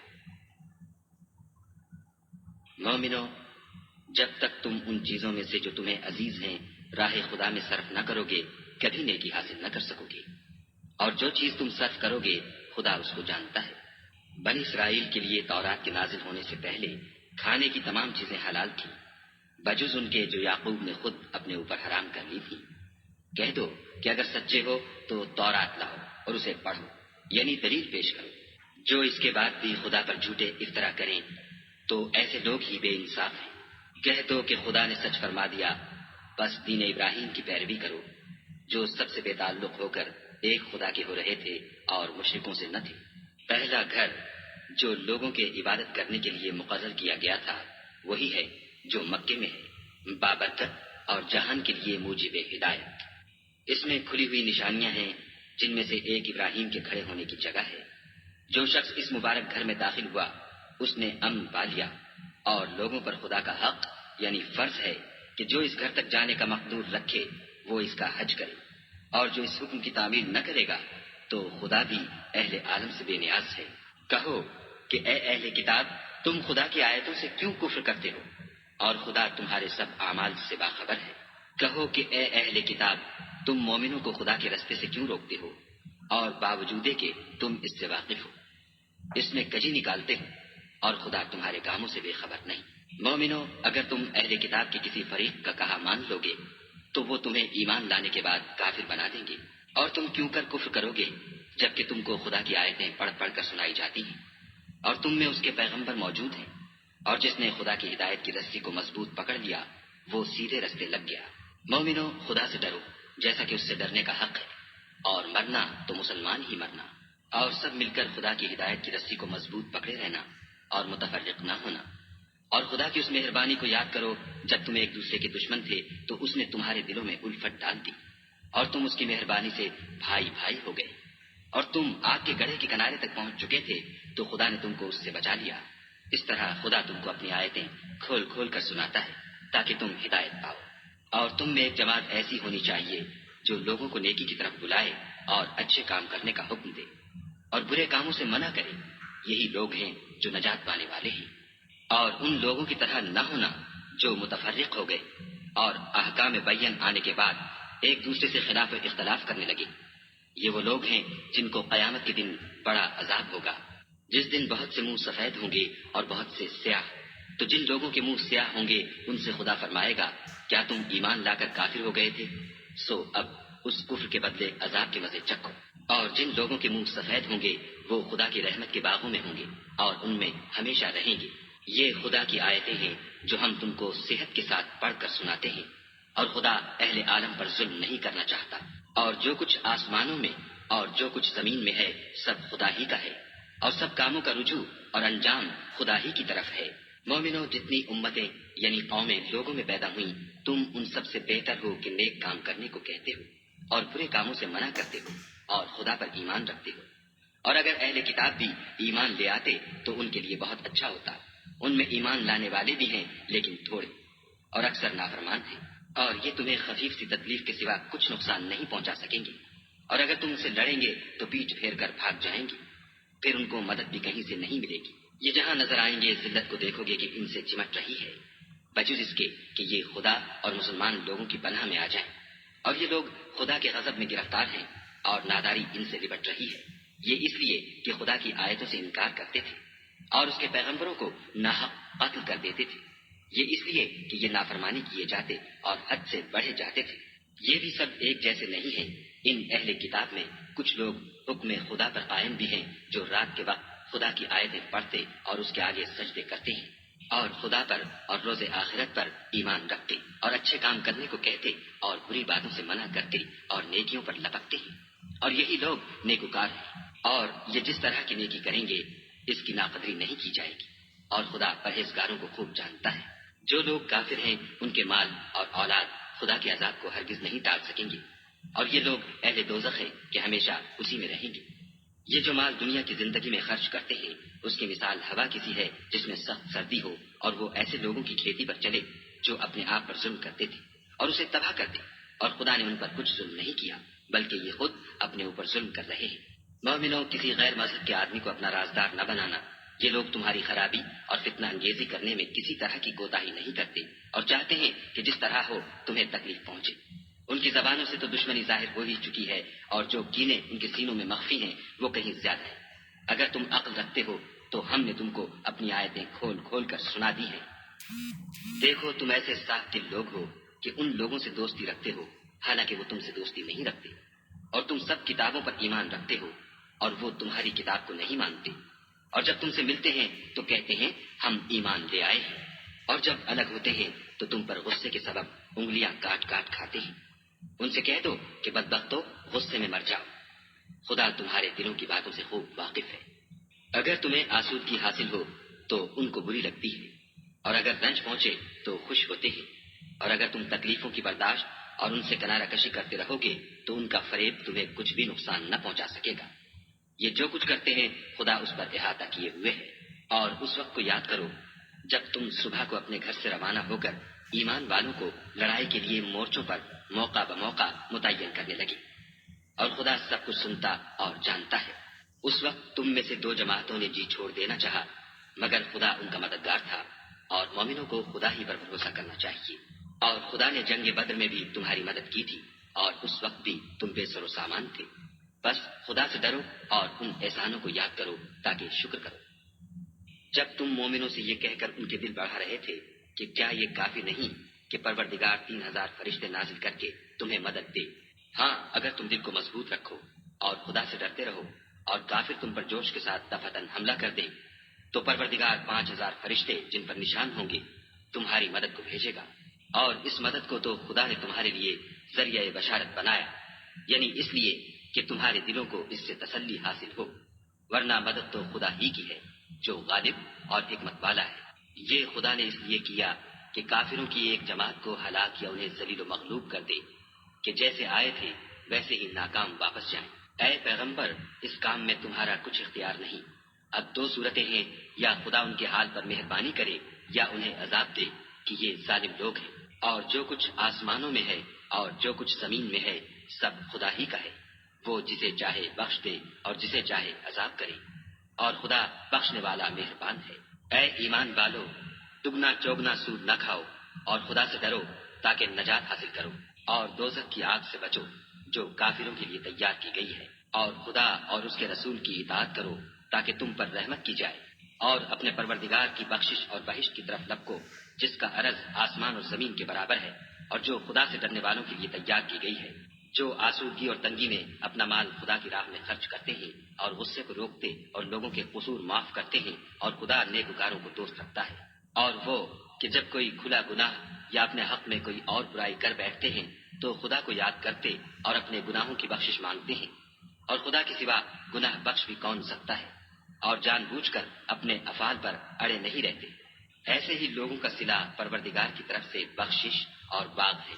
مومنو، جب تک تم ان چیزوں میں سے جو تمہیں عزیز ہیں راہ خدا میں صرف نہ کرو گے کبھی نیکی حاصل نہ کر سکو گے، اور جو چیز تم صرف کرو گے خدا اس کو جانتا ہے۔ بنی اسرائیل کے لیے تورات کے نازل ہونے سے پہلے کھانے کی تمام چیزیں حلال تھیں بجز ان کے جو یعقوب نے خود اپنے اوپر حرام کر لی تھی۔ کہہ دو کہ اگر سچے ہو تو تورات لاؤ اور اسے پڑھو، یعنی دلیل پیش کرو۔ جو اس کے بعد بھی خدا پر جھوٹے افطرا کریں تو ایسے لوگ ہی بے انصاف ہیں۔ کہہ دو کہ خدا نے سچ فرما دیا، بس دین ابراہیم کی پیروی کرو جو سب سے بے تعلق ہو کر ایک خدا کے ہو رہے تھے اور مشرکوں سے نہ تھے۔ پہلا گھر جو لوگوں کے عبادت کرنے کے لیے مقرر کیا گیا تھا وہی ہے جو مکے میں ہے، بابرکت اور جہان کے لیے موجب ہدایت۔ اس میں کھلی ہوئی نشانیاں ہیں، جن میں سے ایک ابراہیم کے کھڑے ہونے کی جگہ ہے۔ جو شخص اس مبارک گھر میں داخل ہوا اس نے امن پا لیا، اور لوگوں پر خدا کا حق یعنی فرض ہے کہ جو اس گھر تک جانے کا مقدور رکھے وہ اس کا حج کرے، اور جو اس حکم کی تعمیل نہ کرے گا تو خدا بھی اہل عالم سے بے نیاز ہے۔ کہو کہ اے اہل کتاب، تم خدا کی آیتوں سے کیوں کفر کرتے ہو اور خدا تمہارے سب اعمال سے باخبر ہے۔ کہو کہ اے اہل کتاب، تم مومنوں کو خدا کے رستے سے کیوں روکتے ہو اور باوجود کہ تم اس سے واقف ہو، اس میں کجی نکالتے ہو اور خدا تمہارے کاموں سے بے خبر نہیں۔ مومنو، اگر تم اہل کتاب کے کسی فریق کا کہا مان لو گے تو وہ تمہیں ایمان لانے کے بعد کافر بنا دیں گے، اور تم کیوں کر کفر کرو گے جبکہ تم کو خدا کی آیتیں پڑھ پڑھ کر سنائی جاتی ہیں اور تم میں اس کے پیغمبر موجود ہیں، اور جس نے خدا کی ہدایت کی رسی کو مضبوط پکڑ لیا وہ سیدھے رستے لگ گیا۔ مومنو، خدا سے ڈرو جیسا کہ اس سے ڈرنے کا حق ہے، اور مرنا تو مسلمان ہی مرنا، اور سب مل کر خدا کی ہدایت کی رسی کو مضبوط پکڑے رہنا اور متفرق نہ ہونا۔ اور خدا کی اس مہربانی کو یاد کرو جب تم ایک دوسرے کے دشمن تھے تو اس نے تمہارے دلوں میں الفت ڈال دی، اور تم اس کی مہربانی سے بھائی بھائی ہو گئے، اور تم آگ کے گڑھے کے کنارے تک پہنچ چکے تھے تو خدا نے تم کو اس سے بچا لیا۔ اس طرح خدا تم کو اپنی آیتیں کھول کھول کر سناتا ہے تاکہ تم ہدایت پاؤ۔ اور تم میں ایک جماعت ایسی ہونی چاہیے جو لوگوں کو نیکی کی طرف بلائے اور اچھے کام کرنے کا حکم دے اور برے کاموں سے منع کرے، یہی لوگ ہیں جو نجات پانے والے ہیں۔ اور ان لوگوں کی طرح نہ ہونا جو متفرق ہو گئے اور احکام بین آنے کے بعد ایک دوسرے سے خلاف اختلاف کرنے لگے، یہ وہ لوگ ہیں جن کو قیامت کے دن بڑا عذاب ہوگا، جس دن بہت سے منہ سفید ہوں گے اور بہت سے سیاہ۔ تو جن لوگوں کے منہ سیاہ ہوں گے ان سے خدا فرمائے گا، کیا تم ایمان لا کر کافر ہو گئے تھے؟ سو اب اس کفر کے بدلے عذاب کے مزے چکھو۔ اور جن لوگوں کے منہ سفید ہوں گے وہ خدا کی رحمت کے باغوں میں ہوں گے اور ان میں ہمیشہ رہیں گے۔ یہ خدا کی آیتیں ہیں جو ہم تم کو صحت کے ساتھ پڑھ کر سناتے ہیں، اور خدا اہل عالم پر ظلم نہیں کرنا چاہتا، اور جو کچھ آسمانوں میں اور جو کچھ زمین میں ہے سب خدا ہی کا ہے، اور سب کاموں کا رجوع اور انجام خدا ہی کی طرف ہے۔ مومنو، جتنی امتیں یعنی قومیں لوگوں میں پیدا ہوئیں، تم ان سب سے بہتر ہو کہ نیک کام کرنے کو کہتے ہو اور برے کاموں سے منع کرتے ہو اور خدا پر ایمان رکھتے ہو۔ اور اگر اہل کتاب بھی ایمان لے آتے تو ان کے لیے بہت اچھا ہوتا، ان میں ایمان لانے والے بھی ہیں لیکن تھوڑے، اور اکثر نافرمان ہیں، اور یہ تمہیں خفیف سی تکلیف کے سوا کچھ نقصان نہیں پہنچا سکیں گے، اور اگر تم ان سے لڑیں گے تو پیٹھ پھیر کر بھاگ جائیں گے، پھر ان کو مدد بھی کہیں سے نہیں ملے گی۔ یہ جہاں نظر آئیں گے ذلت کو دیکھو گے کہ ان سے چمٹ رہی ہے، بجز اس کے کہ یہ خدا اور مسلمان لوگوں کی پناہ میں آ جائیں، اور یہ لوگ خدا کے غضب میں گرفتار ہیں اور ناداری ان سے لپٹ رہی ہے، یہ اس لیے کہ خدا کی آیتوں سے انکار کرتے تھے اور اس کے پیغمبروں کو ناحق قتل کر دیتے تھے، یہ اس لیے کہ یہ نافرمانی کیے جاتے اور حد سے بڑھے جاتے تھے۔ یہ بھی سب ایک جیسے نہیں ہیں، ان اہل کتاب میں کچھ لوگ حکم خدا پر قائم بھی ہیں جو رات کے وقت خدا کی آیتیں پڑھتے اور اس کے آگے سجدے کرتے ہیں اور خدا پر اور روز آخرت پر ایمان رکھتے اور اچھے کام کرنے کو کہتے اور بری باتوں سے منع کرتے اور نیکیوں پر لپکتے ہیں، اور یہی لوگ نیکوکار ہیں۔ اور یہ جس طرح کی نیکی کریں گے اس کی ناقدری نہیں کی جائے گی، اور خدا پرہیزگاروں کو خوب جانتا ہے۔ جو لوگ کافر ہیں ان کے مال اور اولاد خدا کے عذاب کو ہرگز نہیں ٹال سکیں گے، اور یہ لوگ اہل دوزخ ہیں کہ ہمیشہ اسی میں رہیں گے۔ یہ جو مال دنیا کی زندگی میں خرچ کرتے ہیں اس کی مثال ہوا کسی ہے جس میں سخت سردی ہو اور وہ ایسے لوگوں کی کھیتی پر چلے جو اپنے آپ پر ظلم کرتے تھے اور اسے تباہ کر دے، اور خدا نے ان پر کچھ ظلم نہیں کیا بلکہ یہ خود اپنے اوپر ظلم کر رہے ہیں۔ مومنوں، کسی غیر مذہب کے آدمی کو اپنا رازدار نہ بنانا، یہ لوگ تمہاری خرابی اور فتنہ انگیزی کرنے میں کسی طرح کی کوتاہی نہیں کرتے اور چاہتے ہیں کہ جس طرح ہو تمہیں تکلیف پہنچے۔ ان کی زبانوں سے تو دشمنی ظاہر ہو ہی چکی ہے، اور جو کینے ان کے سینوں میں مخفی ہیں وہ کہیں زیادہ ہیں۔ اگر تم عقل رکھتے ہو تو ہم نے تم کو اپنی آیتیں کھول کھول کر سنا دی ہیں۔ دیکھو، تم ایسے صاف دل لوگ ہو کہ ان لوگوں سے دوستی رکھتے ہو حالانکہ وہ تم سے دوستی نہیں رکھتے، اور تم سب کتابوں پر ایمان رکھتے ہو اور وہ تمہاری کتاب کو نہیں مانتے، اور جب تم سے ملتے ہیں تو کہتے ہیں ہم ایمان لے آئے ہیں، اور جب الگ ہوتے ہیں تو تم پر غصے کے سبب انگلیاں کاٹ کاٹ کھاتے ہیں۔ ان سے کہہ دو کہ بدبختو، غصے میں مر جاؤ، خدا تمہارے دلوں کی باتوں سے خوب واقف ہے۔ اگر تمہیں آسودگی حاصل ہو تو ان کو بری لگتی ہے، اور اگر رنج پہنچے تو خوش ہوتے ہیں، اور اگر تم تکلیفوں کی برداشت اور ان سے کنارہ کشی کرتے رہو گے تو ان کا فریب تمہیں کچھ بھی نقصان نہ پہنچا سکے گا۔ یہ جو کچھ کرتے ہیں خدا اس پر احاطہ کیے ہوئے ہے۔ اور اس وقت کو یاد کرو جب تم صبح کو اپنے گھر سے روانہ ہو کر ایمان والوں کو لڑائی کے لیے مورچوں پر موقع بموقع متعین کرنے لگے، اور خدا سب کچھ سنتا اور جانتا ہے۔ اس وقت تم میں سے دو جماعتوں نے جی چھوڑ دینا چاہا، مگر خدا ان کا مددگار تھا، اور مومنوں کو خدا ہی پر بھروسہ کرنا چاہیے۔ اور خدا نے جنگ بدر میں بھی تمہاری مدد کی تھی، اور اس وقت بھی تم بے سر و سامان تھے۔ بس خدا سے ڈرو اور ان احسانوں کو یاد کرو تاکہ شکر کرو۔ جب تم مومنوں سے یہ کہہ کر ان کے دل بڑھا رہے تھے کہ کیا یہ کافی نہیں کہ پروردگار 3000 فرشتے نازل کر کے تمہیں مدد دے، ہاں اگر تم دل کو مضبوط رکھو اور خدا سے ڈرتے رہو اور کافر تم پر جوش کے ساتھ دفعتاً حملہ کر دیں تو پروردگار 5000 فرشتے جن پر نشان ہوں گے تمہاری مدد کو بھیجے گا۔ اور اس مدد کو تو خدا نے تمہارے لیے ذریعہ بشارت بنایا، یعنی اس لیے کہ تمہارے دلوں کو اس سے تسلی حاصل ہو، ورنہ مدد تو خدا ہی کی ہے جو غالب اور حکمت والا ہے۔ یہ خدا نے اس لیے کیا کہ کافروں کی ایک جماعت کو ہلاک یا انہیں ذلیل و مغلوب کر دے کہ جیسے آئے تھے ویسے ہی ناکام واپس جائیں۔ اے پیغمبر، اس کام میں تمہارا کچھ اختیار نہیں۔ اب دو صورتیں ہیں، یا خدا ان کے حال پر مہربانی کرے یا انہیں عذاب دے کہ یہ ظالم لوگ ہیں۔ اور جو کچھ آسمانوں میں ہے اور جو کچھ زمین میں ہے سب خدا ہی کا ہے، وہ جسے چاہے بخش دے اور جسے چاہے عذاب کرے، اور خدا بخشنے والا مہربان ہے۔ اے ایمان والو، دگنا چوگنا سود نہ کھاؤ اور خدا سے ڈرو تاکہ نجات حاصل کرو، اور دوزخ کی آگ سے بچو جو کافروں کے لیے تیار کی گئی ہے، اور خدا اور اس کے رسول کی اطاعت کرو تاکہ تم پر رحمت کی جائے، اور اپنے پروردگار کی بخشش اور بہشت کی طرف لپکو جس کا عرض آسمان اور زمین کے برابر ہے، اور جو خدا سے ڈرنے والوں کے لیے تیار کی گئی ہے۔ جو آسودگی اور تنگی میں اپنا مال خدا کی راہ میں خرچ کرتے ہیں اور غصے کو روکتے اور لوگوں کے قصور معاف کرتے ہیں، اور خدا نیکوکاروں کو دوست رکھتا ہے۔ اور وہ کہ جب کوئی کھلا گناہ یا اپنے حق میں کوئی اور برائی کر بیٹھتے ہیں تو خدا کو یاد کرتے اور اپنے گناہوں کی بخشش مانگتے ہیں، اور خدا کے سوا گناہ بخش بھی کون سکتا ہے، اور جان بوجھ کر اپنے افعال پر اڑے نہیں رہتے۔ ایسے ہی لوگوں کا صلہ پروردگار کی طرف سے بخشش اور باغ ہے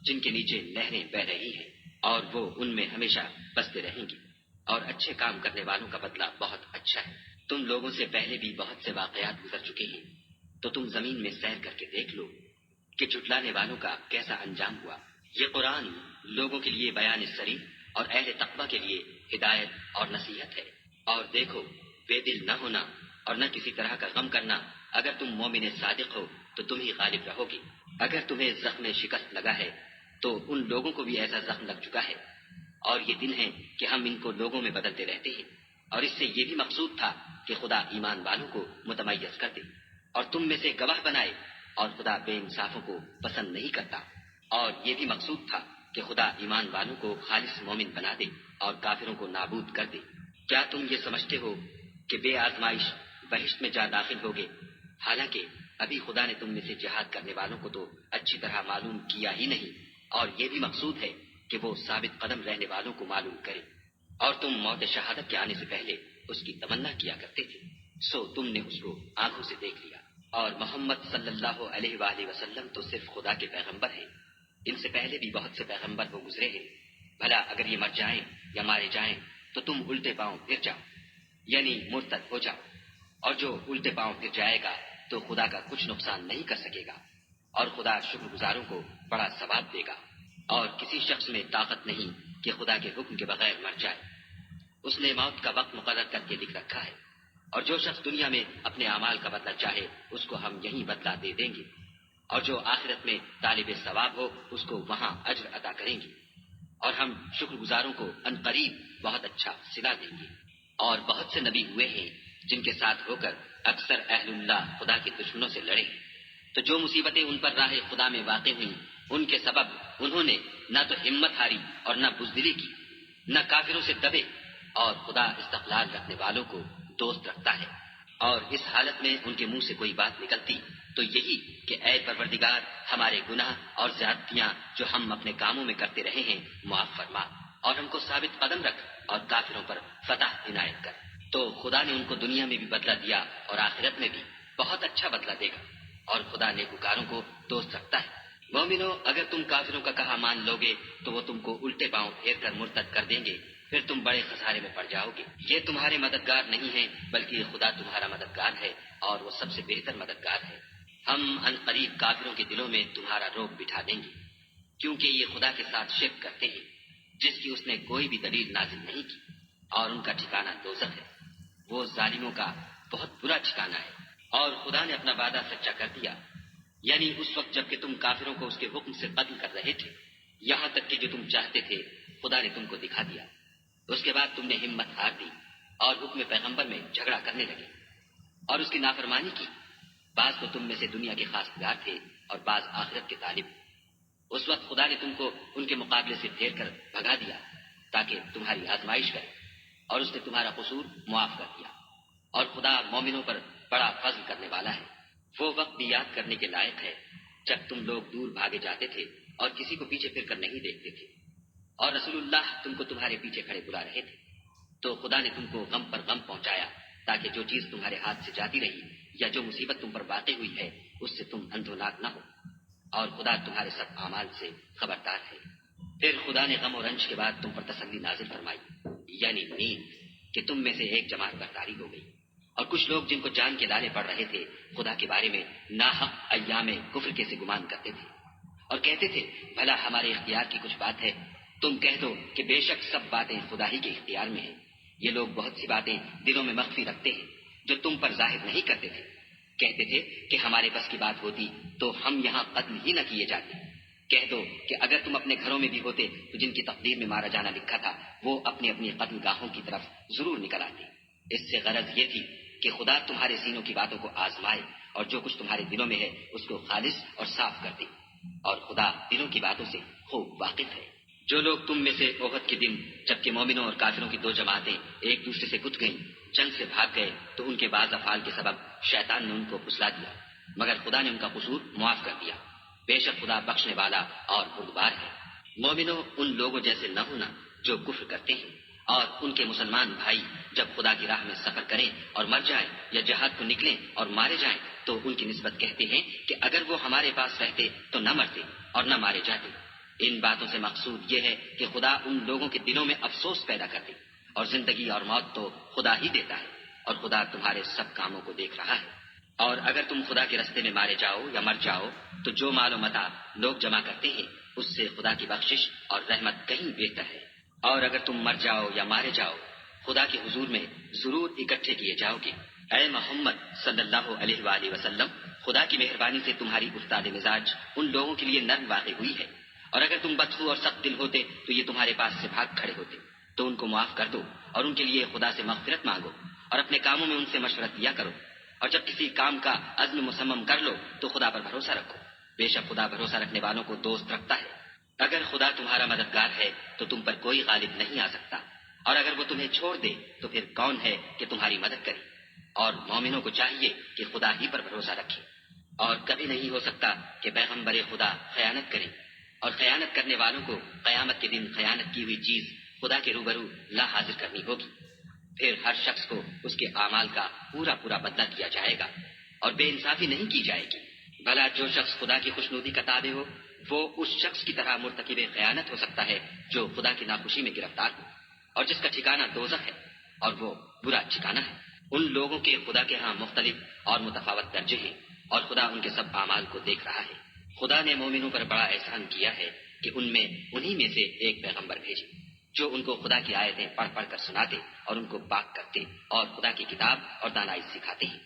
جن کے نیچے نہریں بہ رہی ہیں، اور وہ ان میں ہمیشہ بستے رہیں گے، اور اچھے کام کرنے والوں کا بدلہ بہت اچھا ہے۔ تم لوگوں سے پہلے بھی بہت سے واقعات گزر چکے ہیں، تو تم زمین میں سیر کر کے دیکھ لو کہ جھٹلانے والوں کا کیسا انجام ہوا۔ یہ قرآن لوگوں کے لیے بیان صریح اور اہل تقویٰ کے لیے ہدایت اور نصیحت ہے۔ اور دیکھو، بے دل نہ ہونا اور نہ کسی طرح کا غم کرنا، اگر تم مومن صادق ہو تو تم ہی غالب رہو گے۔ اگر تمہیں زخم شکست لگا ہے تو ان لوگوں کو بھی ایسا زخم لگ چکا ہے، اور یہ دن ہے کہ ہم ان کو لوگوں میں بدلتے رہتے ہیں، اور اس سے یہ بھی مقصود تھا کہ خدا ایمان والوں کو متمیز کر دے اور تم میں سے گواہ بنائے، اور خدا بے انصافوں کو پسند نہیں کرتا، اور یہ بھی مقصود تھا کہ خدا ایمان والوں کو خالص مومن بنا دے اور کافروں کو نابود کر دے۔ کیا تم یہ سمجھتے ہو کہ بے آزمائش بہشت میں جا داخل ہوگے، حالانکہ ابھی خدا نے تم میں سے جہاد کرنے والوں کو تو اچھی طرح معلوم کیا ہی نہیں، اور یہ بھی مقصود ہے کہ وہ ثابت قدم رہنے والوں کو معلوم کرے۔ اور تم موت شہادت کے آنے سے پہلے اس کی تمنا کیا کرتے تھے، سو تم نے اس کو آنکھوں سے دیکھ لیا۔ اور محمد صلی اللہ علیہ وآلہ وسلم تو صرف خدا کے پیغمبر ہیں، ان سے پہلے بھی بہت سے پیغمبر وہ گزرے ہیں۔ بھلا اگر یہ مر جائیں یا مارے جائیں تو تم الٹے پاؤں پھر جاؤ، یعنی مرتد ہو جاؤ، اور جو الٹے پاؤں پھر جائے گا تو خدا کا کچھ نقصان نہیں کر سکے گا، اور خدا شکر گزاروں کو بڑا ثواب دے گا۔ اور کسی شخص میں طاقت نہیں کہ خدا کے حکم کے بغیر مر جائے، اس نے موت کا وقت مقرر کر کے لکھ رکھا ہے، اور جو شخص دنیا میں اپنے اعمال کا بدلہ چاہے اس کو ہم یہیں بدلہ دے دیں گے، اور جو آخرت میں طالب ثواب ہو اس کو وہاں اجر عطا کریں گے، اور ہم شکر گزاروں کو عنقریب بہت اچھا صلہ دیں گے۔ اور بہت سے نبی ہوئے ہیں جن کے ساتھ ہو کر اکثر اہل اللہ خدا کے دشمنوں سے لڑے، تو جو مصیبتیں ان پر راہ خدا میں واقع ہوئیں ان کے سبب انہوں نے نہ تو ہمت ہاری اور نہ بزدلی کی، نہ کافروں سے دبے، اور خدا استقلال رکھنے والوں کو دوست رکھتا ہے۔ اور اس حالت میں ان کے منہ سے کوئی بات نکلتی تو یہی کہ اے پروردگار، ہمارے گناہ اور زیادتیاں جو ہم اپنے کاموں میں کرتے رہے ہیں معاف فرما، اور ہم کو ثابت قدم رکھ اور کافروں پر فتح عنایت کر۔ تو خدا نے ان کو دنیا میں بھی بدلہ دیا اور آخرت میں بھی بہت اچھا بدلہ دے گا۔ اور خدا نیکوکاروں کو دوست رکھتا ہے۔ مومنو، اگر تم کافروں کا کہا مان لوگے تو وہ تم کو الٹے پاؤں پھیر کر مرتد کر دیں گے، پھر تم بڑے خسارے میں پڑ جاؤ گے۔ یہ تمہارے مددگار نہیں ہیں، بلکہ خدا تمہارا مددگار ہے، اور وہ سب سے بہتر مددگار ہے۔ ہم ان قریب کافروں کے دلوں میں تمہارا رعب بٹھا دیں گے، کیونکہ یہ خدا کے ساتھ شرک کرتے ہیں، جس کی اس نے کوئی بھی دلیل نازل نہیں کی، اور ان کا ٹھکانہ دوزخ ہے۔ وہ ظالموں کا بہت برا ٹھکانہ ہے۔ اور خدا نے اپنا وعدہ سچا کر دیا، یعنی اس وقت جب کہ تم کافروں کو اس کے حکم سے قتل کر رہے تھے، یہاں تک کہ جو تم چاہتے تھے خدا نے تم کو دکھا دیا۔ اس کے بعد تم نے ہمت ہار دی اور حکم پیغمبر میں جھگڑا کرنے لگے اور اس کی نافرمانی کی۔ بعض تو تم میں سے دنیا کے خاصگار تھے اور بعض آخرت کے طالب۔ اس وقت خدا نے تم کو ان کے مقابلے سے پھیر کر بھگا دیا تاکہ تمہاری آزمائش کرے، اور اس نے تمہارا قصور معاف کر دیا۔ اور خدا مومنوں پر بڑا فضل کرنے والا ہے۔ وہ وقت بھی یاد کرنے کے لائق ہے جب تم لوگ دور بھاگے جاتے تھے اور کسی کو پیچھے پھر کر نہیں دیکھتے تھے، اور رسول اللہ تم کو تمہارے پیچھے کھڑے بلا رہے تھے، تو خدا نے تم کو غم پر غم پہنچایا تاکہ جو چیز تمہارے ہاتھ سے جاتی رہی یا جو مصیبت تم پر واقع ہوئی ہے اس سے تم اندھوناک نہ ہو، اور خدا تمہارے سب اعمال سے خبردار ہے۔ پھر خدا نے غم و رنج کے بعد تم پر تسلی نازل فرمائی، یعنی نیند، کہ تم میں سے ایک جماعت برتاری ہو گئی، اور کچھ لوگ جن کو جان کے لالے پڑ رہے تھے خدا کے بارے میں ناحق ایام کفر کے سے گمان کرتے تھے، اور کہتے تھے بھلا ہمارے اختیار کی کچھ بات ہے؟ تم کہہ دو کہ بے شک سب باتیں خدا ہی کے اختیار میں ہیں۔ یہ لوگ بہت سی باتیں دلوں میں مخفی رکھتے ہیں جو تم پر ظاہر نہیں کرتے تھے۔ کہتے تھے کہ ہمارے بس کی بات ہوتی تو ہم یہاں قتل ہی نہ کیے جاتے۔ کہہ دو کہ اگر تم اپنے گھروں میں بھی ہوتے تو جن کی تقدیر میں مارا جانا لکھا تھا وہ اپنی اپنی قتل گاہوں کی طرف ضرور نکل آتے۔ اس سے غرض یہ تھی کہ خدا تمہارے سینوں کی باتوں کو آزمائے اور جو کچھ تمہارے دلوں میں ہے اس کو خالص اور صاف کر دے، اور خدا دلوں کی باتوں سے خوب واقف ہے۔ جو لوگ تم میں سے احد کے دن جبکہ مومنوں اور کافروں کی دو جماعتیں ایک دوسرے سے گھٹ گئیں جنگ سے بھاگ گئے تو ان کے بعض افعال کے سبب شیطان نے ان کو پھسلا دیا، مگر خدا نے ان کا قصور معاف کر دیا۔ بے شک خدا بخشنے والا اور بردبار ہے۔ مومنوں، ان لوگوں جیسے نہ ہونا جو کفر کرتے ہیں، اور ان کے مسلمان بھائی جب خدا کی راہ میں سفر کریں اور مر جائیں یا جہاد کو نکلیں اور مارے جائیں تو ان کی نسبت کہتے ہیں کہ اگر وہ ہمارے پاس رہتے تو نہ مرتے اور نہ مارے جاتے۔ ان باتوں سے مقصود یہ ہے کہ خدا ان لوگوں کے دلوں میں افسوس پیدا کر دے، اور زندگی اور موت تو خدا ہی دیتا ہے، اور خدا تمہارے سب کاموں کو دیکھ رہا ہے۔ اور اگر تم خدا کے رستے میں مارے جاؤ یا مر جاؤ تو جو مال و متاع لوگ جمع کرتے ہیں اس سے خدا کی بخشش اور رحمت کہیں بہتر ہے۔ اور اگر تم مر جاؤ یا مارے جاؤ خدا کے حضور میں ضرور اکٹھے کیے جاؤ گے۔ اے محمد صلی اللہ علیہ وآلہ وسلم، خدا کی مہربانی سے تمہاری افتاد مزاج ان لوگوں کے لیے نرم واقع ہوئی ہے، اور اگر تم بدخو اور سخت دل ہوتے تو یہ تمہارے پاس سے بھاگ کھڑے ہوتے۔ تو ان کو معاف کر دو اور ان کے لیے خدا سے مغفرت مانگو، اور اپنے کاموں میں ان سے مشورت دیا کرو، اور جب کسی کام کا عزم مصمم کر لو تو خدا پر بھروسہ رکھو۔ بے شک خدا بھروسہ رکھنے والوں کو دوست رکھتا ہے۔ اگر خدا تمہارا مددگار ہے تو تم پر کوئی غالب نہیں آ سکتا، اور اگر وہ تمہیں چھوڑ دے تو پھر کون ہے کہ تمہاری مدد کرے؟ اور مومنوں کو چاہیے کہ خدا ہی پر بھروسہ رکھے، اور کبھی نہیں ہو سکتا کہ پیغمبر خدا خیانت کرے، اور خیانت کرنے والوں کو قیامت کے دن خیانت کی ہوئی چیز خدا کے روبرو لا حاضر کرنی ہوگی۔ پھر ہر شخص کو اس کے اعمال کا پورا پورا بدلہ دیا جائے گا، اور بے انصافی نہیں کی جائے گی۔ بھلا جو شخص خدا کی خوشنودی کا تابع ہو وہ اس شخص کی طرح مرتکب خیانت ہو سکتا ہے جو خدا کی ناخوشی میں گرفتار ہو، اور جس کا ٹھکانہ دوزخ ہے، اور وہ برا ٹھکانہ ہے۔ ان لوگوں کے خدا کے ہاں مختلف اور متفاوت درجے ہیں، اور خدا ان کے سب اعمال کو دیکھ رہا ہے۔ خدا نے مومنوں پر بڑا احسان کیا ہے کہ انہی میں سے ایک پیغمبر بھیجے جو ان کو خدا کی آیتیں پڑھ پڑھ کر سناتے اور ان کو پاک کرتے اور خدا کی کتاب اور دانائی سکھاتے ہیں۔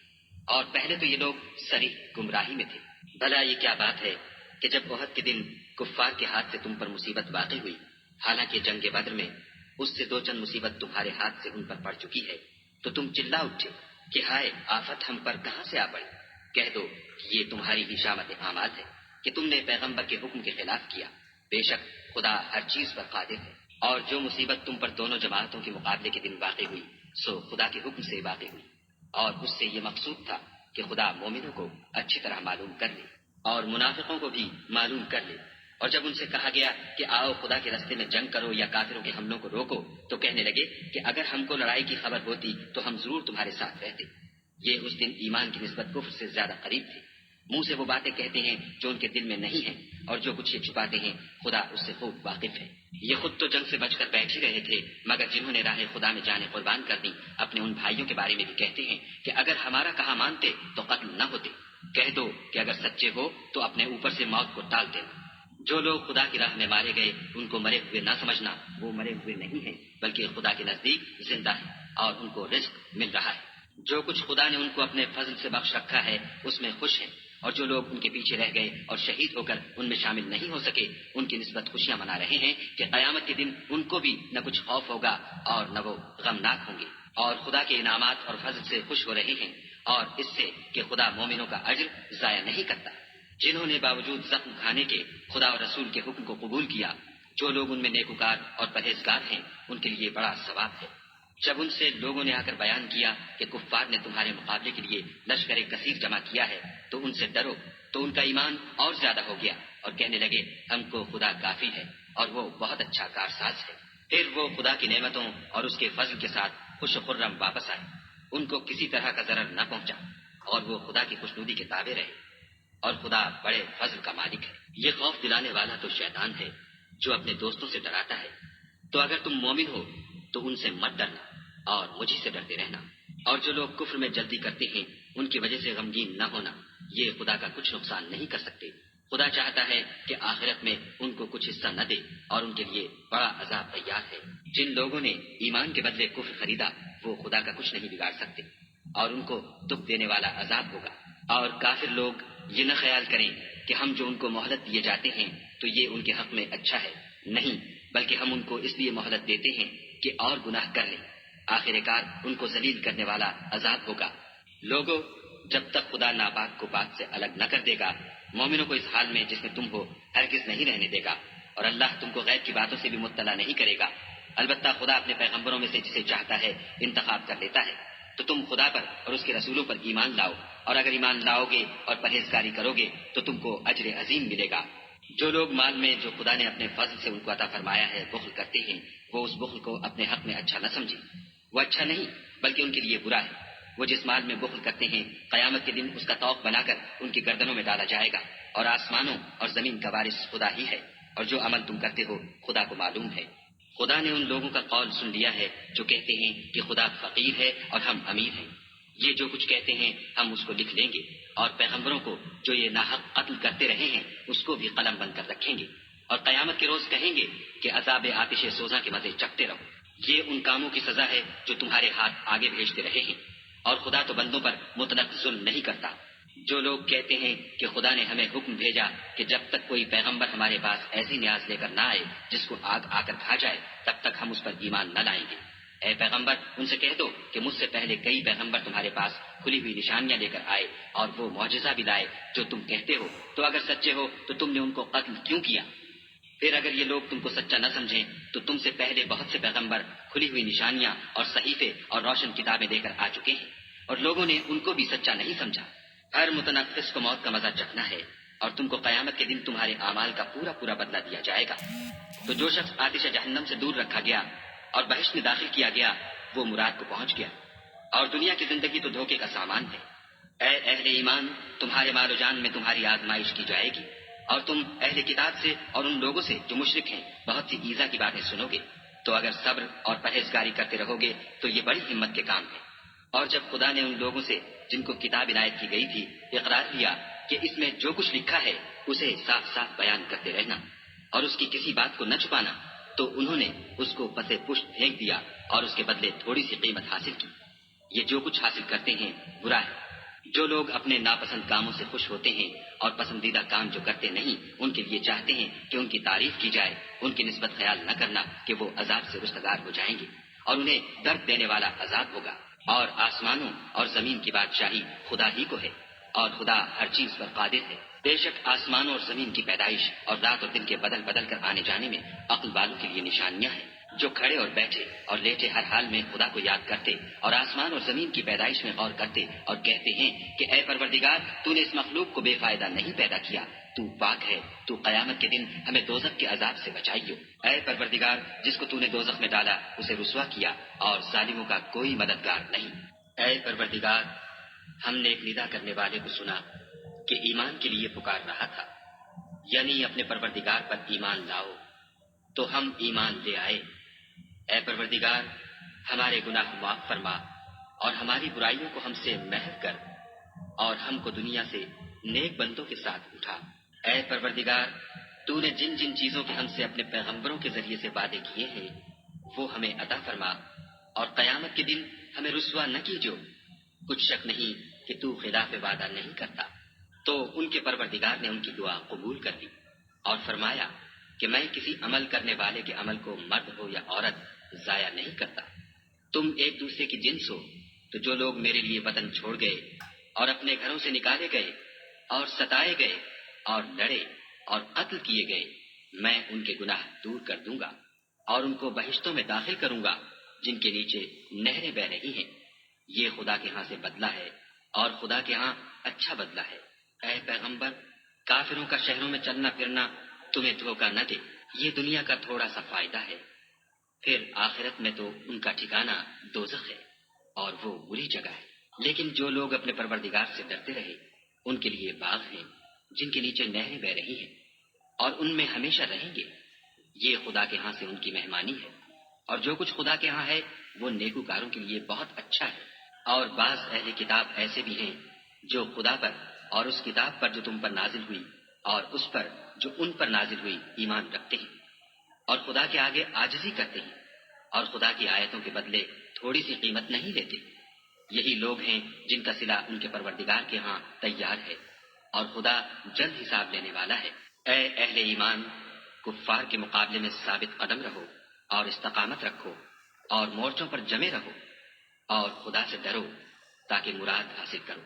اور پہلے تو یہ لوگ صریح گمراہی میں تھے۔ بھلا یہ کیا بات ہے کہ جب احد کے دن کفار کے ہاتھ سے تم پر مصیبت واقع ہوئی، حالانکہ جنگ بدر میں اس سے دو چند مصیبت تمہارے ہاتھ سے ان پر پڑ چکی ہے، تو تم چلا اٹھے کہ ہائے آفت ہم پر کہاں سے آ پڑی؟ کہہ دو کہ یہ تمہاری ہی شامت اعمال ہے کہ تم نے پیغمبر کے حکم کے خلاف کیا۔ بے شک خدا ہر چیز پر قادر ہے۔ اور جو مصیبت تم پر دونوں جماعتوں کے مقابلے کے دن واقع ہوئی سو خدا کے حکم سے واقع ہوئی، اور اس سے یہ مقصود تھا کہ خدا مومنوں کو اچھی طرح معلوم کر لے اور منافقوں کو بھی معلوم کر لے۔ اور جب ان سے کہا گیا کہ آؤ خدا کے راستے میں جنگ کرو یا کافروں کے حملوں کو روکو تو کہنے لگے کہ اگر ہم کو لڑائی کی خبر ہوتی تو ہم ضرور تمہارے ساتھ رہتے۔ یہ اس دن ایمان کی نسبت کفر سے زیادہ قریب تھے، منہ سے وہ باتیں کہتے ہیں جو ان کے دل میں نہیں ہیں، اور جو کچھ یہ چھپاتے ہیں خدا اس سے خوب واقف ہے۔ یہ خود تو جنگ سے بچ کر بیٹھ ہی رہے تھے، مگر جنہوں نے راہ خدا میں جانیں قربان کر دی اپنے ان بھائیوں کے بارے میں بھی کہتے ہیں کہ اگر ہمارا کہا مانتے تو قتل نہ ہوتے۔ کہہ دو کہ اگر سچے ہو تو اپنے اوپر سے موت کو ٹال دینا۔ جو لوگ خدا کی راہ میں مارے گئے ان کو مرے ہوئے نہ سمجھنا، وہ مرے ہوئے نہیں ہیں بلکہ خدا کے نزدیک زندہ ہیں اور ان کو رزق مل رہا ہے۔ جو کچھ خدا نے ان کو اپنے فضل سے بخش رکھا ہے اس میں خوش ہیں، اور جو لوگ ان کے پیچھے رہ گئے اور شہید ہو کر ان میں شامل نہیں ہو سکے ان کی نسبت خوشیاں منا رہے ہیں کہ قیامت کے دن ان کو بھی نہ کچھ خوف ہوگا اور نہ وہ غمناک ہوں گے، اور خدا کے انعامات اور فضل سے خوش ہو رہے ہیں، اور اس سے کہ خدا مومنوں کا اجر ضائع نہیں کرتا۔ جنہوں نے باوجود زخم کھانے کے خدا اور رسول کے حکم کو قبول کیا، جو لوگ ان میں نیکوکار اور پرہیزگار ہیں ان کے لیے بڑا ثواب ہے۔ جب ان سے لوگوں نے آ کر بیان کیا کہ کفار نے تمہارے مقابلے کے لیے لشکر کثیر جمع کیا ہے تو ان سے ڈرو، تو ان کا ایمان اور زیادہ ہو گیا اور کہنے لگے ہم کو خدا کافی ہے اور وہ بہت اچھا کارساز ہے۔ پھر وہ خدا کی نعمتوں اور اس کے فضل کے ساتھ خوش و خرم واپس آئے، ان کو کسی طرح کا ضرر نہ پہنچا، اور وہ خدا کی خوشنودی کے تابع رہے، اور خدا بڑے فضل کا مالک ہے۔ یہ خوف دلانے والا تو شیطان ہے جو اپنے دوستوں سے ڈراتا ہے۔ تو اگر تم مومن ہو تو ان سے مت ڈرنا اور مجھے سے ڈرتے رہنا، اور جو لوگ کفر میں جلدی کرتے ہیں ان کی وجہ سے غمگین نہ ہونا، یہ خدا کا کچھ نقصان نہیں کر سکتے۔ خدا چاہتا ہے کہ آخرت میں ان کو کچھ حصہ نہ دے اور ان کے لیے بڑا عذاب تیار ہے۔ جن لوگوں نے ایمان کے بدلے کفر خریدا وہ خدا کا کچھ نہیں بگاڑ سکتے، اور ان کو دکھ دینے والا عذاب ہوگا۔ اور کافر لوگ یہ نہ خیال کریں کہ ہم جو ان کو مہلت دیے جاتے ہیں تو یہ ان کے حق میں اچھا ہے، نہیں، بلکہ ہم ان کو اس لیے مہلت دیتے ہیں کہ اور گناہ کر لیں، آخر کار ان کو ذلیل کرنے والا عذاب ہوگا۔ لوگوں، جب تک خدا ناپاک کو پاک سے الگ نہ کر دے گا، مومنوں کو اس حال میں جس میں تم ہو ہرگز نہیں رہنے دے گا، اور اللہ تم کو غیب کی باتوں سے بھی مطلع نہیں کرے گا۔ البتہ خدا اپنے پیغمبروں میں سے جسے چاہتا ہے انتخاب کر لیتا ہے، تو تم خدا پر اور اس کے رسولوں پر ایمان لاؤ، اور اگر ایمان لاؤ گے اور پرہیزگاری کرو گے تو تم کو اجر عظیم ملے گا۔ جو لوگ مال میں جو خدا نے اپنے فضل سے ان کو عطا فرمایا ہے بخل کرتے ہیں، وہ اس بخل کو اپنے حق میں اچھا نہ سمجھیں، وہ اچھا نہیں بلکہ ان کے لیے برا ہے۔ وہ جس مال میں بخل کرتے ہیں قیامت کے دن اس کا طوق بنا کر ان کی گردنوں میں ڈالا جائے گا، اور آسمانوں اور زمین کا وارث خدا ہی ہے، اور جو عمل تم کرتے ہو خدا کو معلوم ہے۔ خدا نے ان لوگوں کا قول سن لیا ہے جو کہتے ہیں کہ خدا فقیر ہے اور ہم امیر ہیں۔ یہ جو کچھ کہتے ہیں ہم اس کو لکھ لیں گے، اور پیغمبروں کو جو یہ ناحق قتل کرتے رہے ہیں اس کو بھی قلم بند کر رکھیں گے، اور قیامت کے روز کہیں گے کہ عذاب آتش سوزاں کے مزے چکھتے رہو۔ یہ ان کاموں کی سزا ہے جو تمہارے ہاتھ آگے بھیجتے رہے ہیں، اور خدا تو بندوں پر مطلق ظلم نہیں کرتا۔ جو لوگ کہتے ہیں کہ خدا نے ہمیں حکم بھیجا کہ جب تک کوئی پیغمبر ہمارے پاس ایسی نیاز لے کر نہ آئے جس کو آگ آ کر کھا جائے تب تک ہم اس پر ایمان نہ لائیں گے، اے پیغمبر ان سے کہہ دو کہ مجھ سے پہلے کئی پیغمبر تمہارے پاس کھلی ہوئی نشانیاں لے کر آئے اور وہ معجزہ بھی لائے جو تم کہتے ہو، تو اگر سچے ہو تو تم نے ان کو قتل کیوں کیا؟ پھر اگر یہ لوگ تم کو سچا نہ سمجھیں تو تم سے پہلے بہت سے پیغمبر کھلی ہوئی نشانیاں اور صحیفے اور روشن کتابیں دے کر آ چکے ہیں، اور لوگوں نے ان کو بھی سچا نہیں سمجھا۔ ہر متنفس کو موت کا مزہ چکھنا ہے، اور تم کو قیامت کے دن تمہارے اعمال کا پورا پورا بدلہ دیا جائے گا۔ تو جو شخص آتش جہنم سے دور رکھا گیا اور بہشت میں داخل کیا گیا وہ مراد کو پہنچ گیا، اور دنیا کی زندگی تو دھوکے کا سامان ہے۔ اے اہل ایمان، تمہارے مال و جان میں تمہاری آزمائش کی جائے گی، اور تم اہل کتاب سے اور ان لوگوں سے جو مشرک ہیں بہت سی ایذا کی باتیں سنو گے، تو اگر صبر اور پرہیزگاری کرتے رہو گے تو یہ بڑی ہمت کے کام ہے۔ اور جب خدا نے ان لوگوں سے جن کو کتاب عنایت کی گئی تھی اقرار لیا کہ اس میں جو کچھ لکھا ہے اسے صاف صاف بیان کرتے رہنا اور اس کی کسی بات کو نہ چھپانا، تو انہوں نے اس کو پسے پشت پھینک دیا اور اس کے بدلے تھوڑی سی قیمت حاصل کی۔ یہ جو کچھ حاصل کرتے ہیں برا ہے۔ جو لوگ اپنے ناپسند کاموں سے خوش ہوتے ہیں اور پسندیدہ کام جو کرتے نہیں ان کے لیے چاہتے ہیں کہ ان کی تعریف کی جائے، ان کی نسبت خیال نہ کرنا کہ وہ عذاب سے رستگار ہو جائیں گے، اور انہیں درد دینے والا عذاب ہوگا۔ اور آسمانوں اور زمین کی بادشاہی خدا ہی کو ہے، اور خدا ہر چیز پر قادر ہے۔ بے شک آسمانوں اور زمین کی پیدائش اور رات اور دن کے بدل بدل کر آنے جانے میں عقل والوں کے لیے نشانیاں ہیں، جو کھڑے اور بیٹھے اور لیٹے ہر حال میں خدا کو یاد کرتے اور آسمان اور زمین کی پیدائش میں غور کرتے اور کہتے ہیں کہ اے پروردگار، تو نے اس مخلوق کو بے فائدہ نہیں پیدا کیا، تو پاک ہے، تو قیامت کے دن ہمیں دوزخ کے عذاب سے بچائیو۔ اے پروردگار، جس کو تو نے دوزخ میں ڈالا اسے رسوا کیا، اور ظالموں کا کوئی مددگار نہیں۔ اے پروردگار، ہم نے ایک ندا کرنے والے کو سنا کہ ایمان کے لیے پکار رہا تھا، یعنی اپنے پروردگار پر ایمان لاؤ، تو ہم ایمان لے آئے۔ اے پروردگار، ہمارے گناہ معاف فرما اور ہماری برائیوں کو ہم سے محو کر، اور ہم کو دنیا سے نیک بندوں کے ساتھ اٹھا۔ اے پروردگار، تو نے جن جن چیزوں کے ہم سے اپنے پیغمبروں کے ذریعے سے وعدے کیے ہیں وہ ہمیں عطا فرما، اور قیامت کے دن ہمیں رسوا نہ کیجو۔ کچھ شک نہیں کہ تو خلاف وعدہ نہیں کرتا۔ تو ان کے پروردگار نے ان کی دعا قبول کر لی اور فرمایا کہ میں کسی عمل کرنے والے کے عمل کو مرد ہو یا عورت ضائع نہیں کرتا۔ تم ایک دوسرے کی جنس ہو، تو جو لوگ میرے لیے وطن چھوڑ گئے اور اپنے گھروں سے نکالے گئے اور ستائے گئے اور لڑے اور قتل کیے گئے، میں ان کے گناہ دور کر دوں گا اور ان کو بہشتوں میں داخل کروں گا جن کے نیچے نہریں بہ رہی ہیں۔ یہ خدا کے ہاں سے بدلہ ہے اور خدا کے ہاں اچھا بدلہ ہے۔ اے پیغمبر، کافروں کا شہروں میں چلنا پھرنا تمہیں دھوکہ نہ دے، یہ دنیا کا تھوڑا سا فائدہ ہے، پھر آخرت میں تو ان کا ٹھکانہ دوزخ ہے اور وہ بری جگہ ہے۔ لیکن جو لوگ اپنے پروردگار سے ڈرتے رہے ان کے لیے باغ ہیں جن کے نیچے نہریں بہ رہی ہیں اور ان میں ہمیشہ رہیں گے۔ یہ خدا کے ہاں سے ان کی مہمانی ہے، اور جو کچھ خدا کے ہاں ہے وہ نیکوکاروں کے لیے بہت اچھا ہے۔ اور بعض اہل کتاب ایسے بھی ہیں جو خدا پر اور اس کتاب پر جو تم پر نازل ہوئی اور اس پر جو ان پر نازل ہوئی ایمان رکھتے ہیں، اور خدا کے آگے عاجزی کرتے ہیں، اور خدا کی آیتوں کے بدلے تھوڑی سی قیمت نہیں لیتے۔ یہی لوگ ہیں جن کا صلہ ان کے پروردگار کے ہاں تیار ہے، اور خدا جلد حساب لینے والا ہے۔ اے اہل ایمان، کفار کے مقابلے میں ثابت قدم رہو اور استقامت رکھو اور مورچوں پر جمے رہو، اور خدا سے ڈرو تاکہ مراد حاصل کرو۔